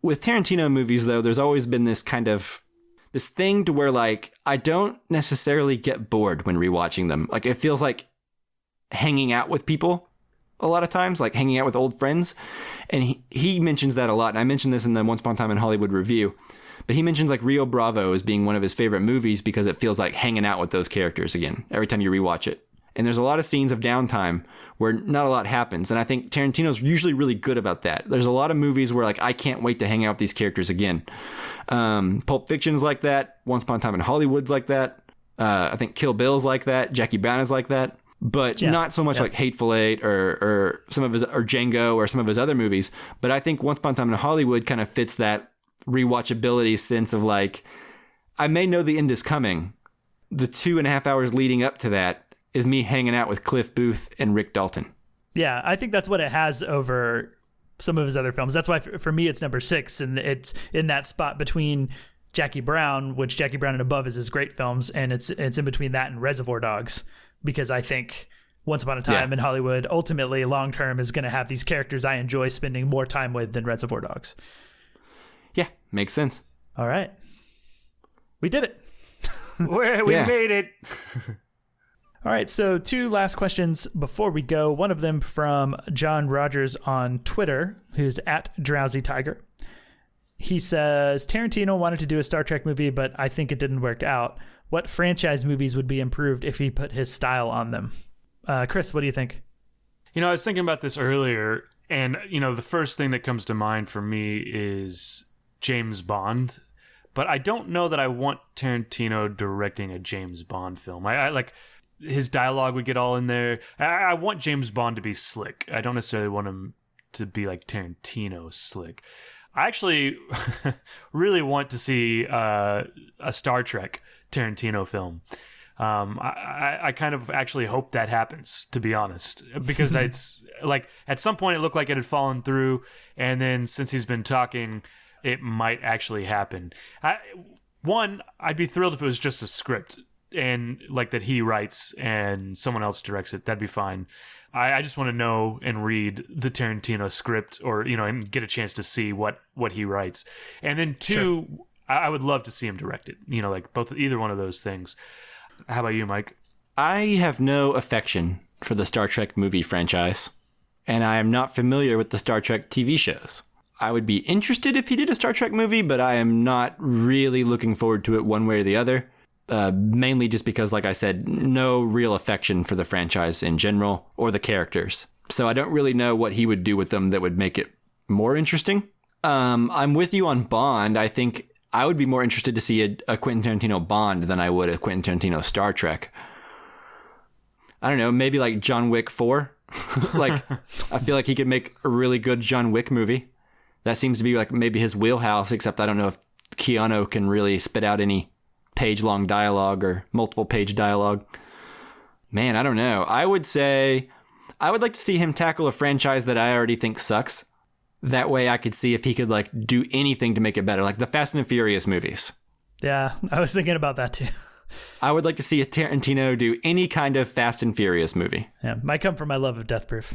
With Tarantino movies, though, there's always been this kind of this thing to where like I don't necessarily get bored when rewatching them. Like it feels like hanging out with people a lot of times, like hanging out with old friends. And he mentions that a lot. And I mentioned this in the Once Upon a Time in Hollywood review. But he mentions like Rio Bravo as being one of his favorite movies because it feels like hanging out with those characters again every time you rewatch it. And there's a lot of scenes of downtime where not a lot happens. And I think Tarantino's usually really good about that. There's a lot of movies where like I can't wait to hang out with these characters again. Pulp Fiction's like that. Once Upon a Time in Hollywood's like that. I think Kill Bill's like that. Jackie Brown is like that. But not so much like Hateful Eight or some of his or Django or some of his other movies. But I think Once Upon a Time in Hollywood kind of fits that rewatchability sense of like, I may know the end is coming. The 2.5 hours leading up to that is me hanging out with Cliff Booth and Rick Dalton. Yeah, I think that's what it has over some of his other films. That's why for me it's number 6, and it's in that spot between Jackie Brown, which Jackie Brown and Above is his great films, and it's in between that and Reservoir Dogs, because I think Once Upon a Time in Hollywood ultimately long term is going to have these characters I enjoy spending more time with than Reservoir Dogs. Yeah, makes sense. All right. We did it. We made it. All right, so 2 last questions before we go. One of them from John Rogers on Twitter, who's at Drowsy Tiger. He says, Tarantino wanted to do a Star Trek movie, but I think it didn't work out. What franchise movies would be improved if he put his style on them? Chris, what do you think? I was thinking about this earlier, and, the first thing that comes to mind for me is James Bond. But I don't know that I want Tarantino directing a James Bond film. I like... His dialogue would get all in there. I want James Bond to be slick. I don't necessarily want him to be like Tarantino slick. I actually really want to see a Star Trek Tarantino film. I kind of actually hope that happens, to be honest, because it's like at some point it looked like it had fallen through, and then since he's been talking, it might actually happen. I'd be thrilled if it was just a script and like that he writes and someone else directs it. That'd be fine. I just want to know and read the Tarantino script, or and get a chance to see what he writes. And then 2, sure. I would love to see him direct it. Like either one of those things. How about you, Mike? I have no affection for the Star Trek movie franchise, and I am not familiar with the Star Trek TV shows. I would be interested if he did a Star Trek movie, but I am not really looking forward to it one way or the other. Mainly just because, like I said, no real affection for the franchise in general or the characters. So I don't really know what he would do with them that would make it more interesting. I'm with you on Bond. I think I would be more interested to see a Quentin Tarantino Bond than I would a Quentin Tarantino Star Trek. I don't know, maybe like John Wick 4. Like, I feel like he could make a really good John Wick movie. That seems to be like maybe his wheelhouse, except I don't know if Keanu can really spit out any page-long dialogue or multiple-page dialogue. Man, I don't know. I would say I would like to see him tackle a franchise that I already think sucks. That way I could see if he could like do anything to make it better, like the Fast and the Furious movies. Yeah, I was thinking about that too. I would like to see a Tarantino do any kind of Fast and Furious movie. Yeah, might come from my love of Death Proof.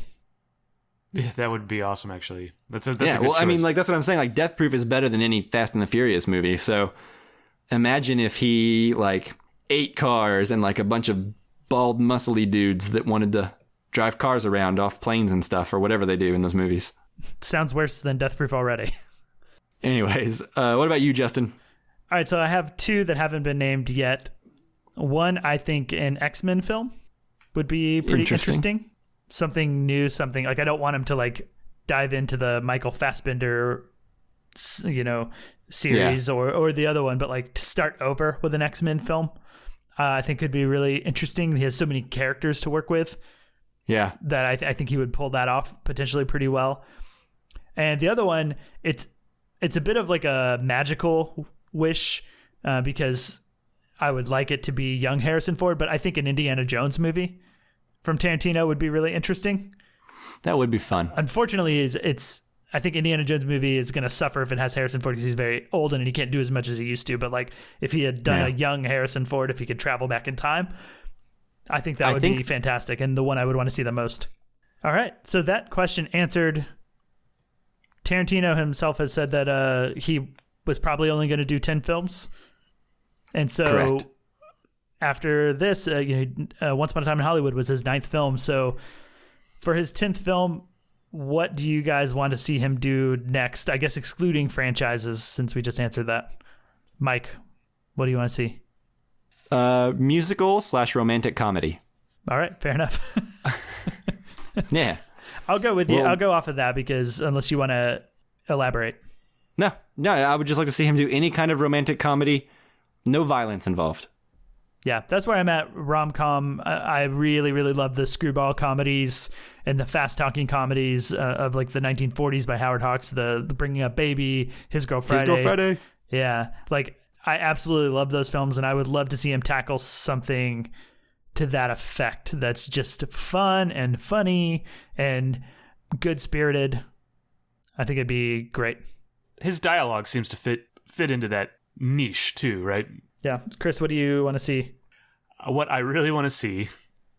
Yeah, that would be awesome, actually. That's a good choice. I mean, like that's what I'm saying. Like Death Proof is better than any Fast and the Furious movie. So imagine if he like 8 cars and like a bunch of bald, muscly dudes that wanted to drive cars around off planes and stuff, or whatever they do in those movies. Sounds worse than Death Proof already. Anyways, what about you, Justin? All right, so I have 2 that haven't been named yet. One, I think an X-Men film would be pretty interesting. Something new, something like I don't want him to like dive into the Michael Fassbender, series or the other one, but like to start over with an X-Men film, I think could be really interesting. He has so many characters to work with. Yeah, that I think he would pull that off potentially pretty well. And the other one, it's a bit of like a magical wish because I would like it to be young Harrison Ford, but I think an Indiana Jones movie from Tarantino would be really interesting. That would be fun. Unfortunately, it's I think Indiana Jones movie is going to suffer if it has Harrison Ford because he's very old and he can't do as much as he used to. But like if he had done a young Harrison Ford, if he could travel back in time, I think that would be fantastic and the one I would want to see the most. All right. So that question answered. Tarantino himself has said that he was probably only going to do 10 films. And so Correct. After this, Once Upon a Time in Hollywood was his 9th film. So for his 10th film, what do you guys want to see him do next? I guess excluding franchises, since we just answered that. Mike, what do you want to see? Musical/romantic comedy. All right, fair enough. Yeah. I'll go with you. I'll go off of that because unless you want to elaborate. No, I would just like to see him do any kind of romantic comedy. No violence involved. Yeah, that's where I'm at. Rom-com. I really, really love the screwball comedies and the fast-talking comedies of like the 1940s by Howard Hawks. The Bringing Up Baby, His Girl Friday. Yeah, like I absolutely love those films, and I would love to see him tackle something to that effect that's just fun and funny and good-spirited. I think it'd be great. His dialogue seems to fit into that niche too, right? Yeah. Chris, what do you want to see? What I really want to see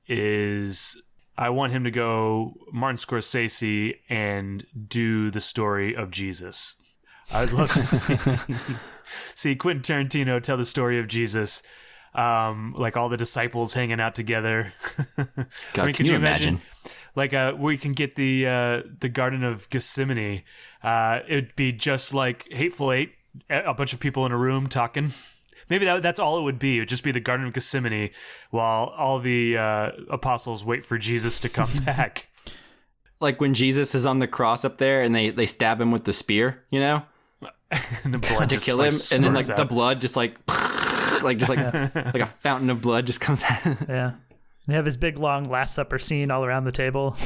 is I want him to go Martin Scorsese and do the story of Jesus. I'd love to see Quentin Tarantino tell the story of Jesus, like all the disciples hanging out together. God, I mean, can you imagine? Like where you can get the Garden of Gethsemane. It'd be just like Hateful Eight, a bunch of people in a room talking. Maybe that's all it would be. It would just be the Garden of Gethsemane while all the apostles wait for Jesus to come back. Like when Jesus is on the cross up there and they stab him with the spear, you know? And the blood to just, kill like, him, and then like spurts the out. blood just like like a fountain of blood just comes out. And Yeah. They have his big, long Last Supper scene all around the table.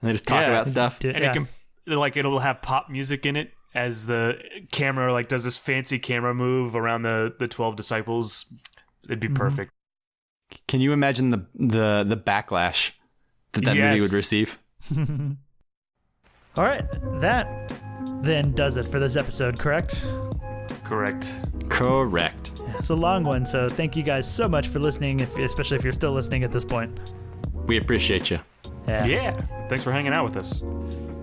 they just talk about stuff. And it'll have pop music in it as the camera like does this fancy camera move around the 12 disciples. It'd be perfect. Can you imagine the backlash that movie would receive? All right. That then does it for this episode, correct? Correct. It's a long one, so thank you guys so much for listening, especially if you're still listening at this point. We appreciate you. Yeah. Thanks for hanging out with us.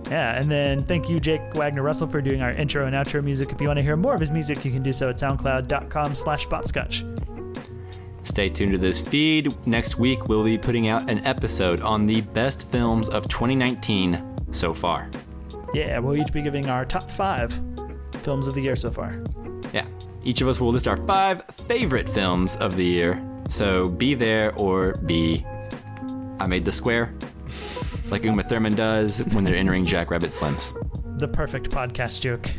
Yeah, and then thank you, Jake Wagner-Russell, for doing our intro and outro music. If you want to hear more of his music, you can do so at soundcloud.com/bopscotch. Stay tuned to this feed. Next week, we'll be putting out an episode on the best films of 2019 so far. Yeah, we'll each be giving our top 5 films of the year so far. Yeah. Each of us will list our 5 favorite films of the year. So be there or be I made the square, like Uma Thurman does when they're entering Jackrabbit Slims. The perfect podcast joke.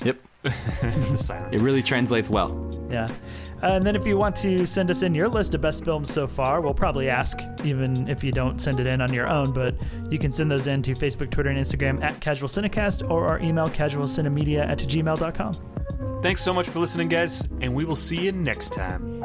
Yep. The siren. It really translates well. Yeah. And then if you want to send us in your list of best films so far, we'll probably ask, even if you don't send it in on your own, but you can send those in to Facebook, Twitter, and Instagram at casualcinecast or our email casualcinemedia@gmail.com. Thanks so much for listening, guys, and we will see you next time.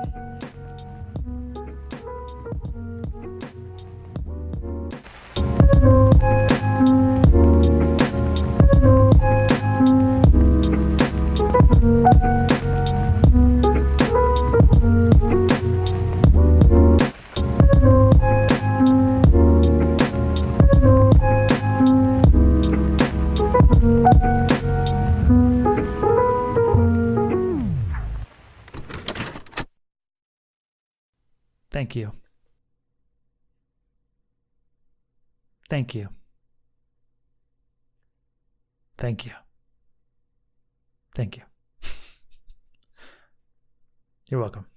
Thank you. Thank you. Thank you. Thank you. You're welcome.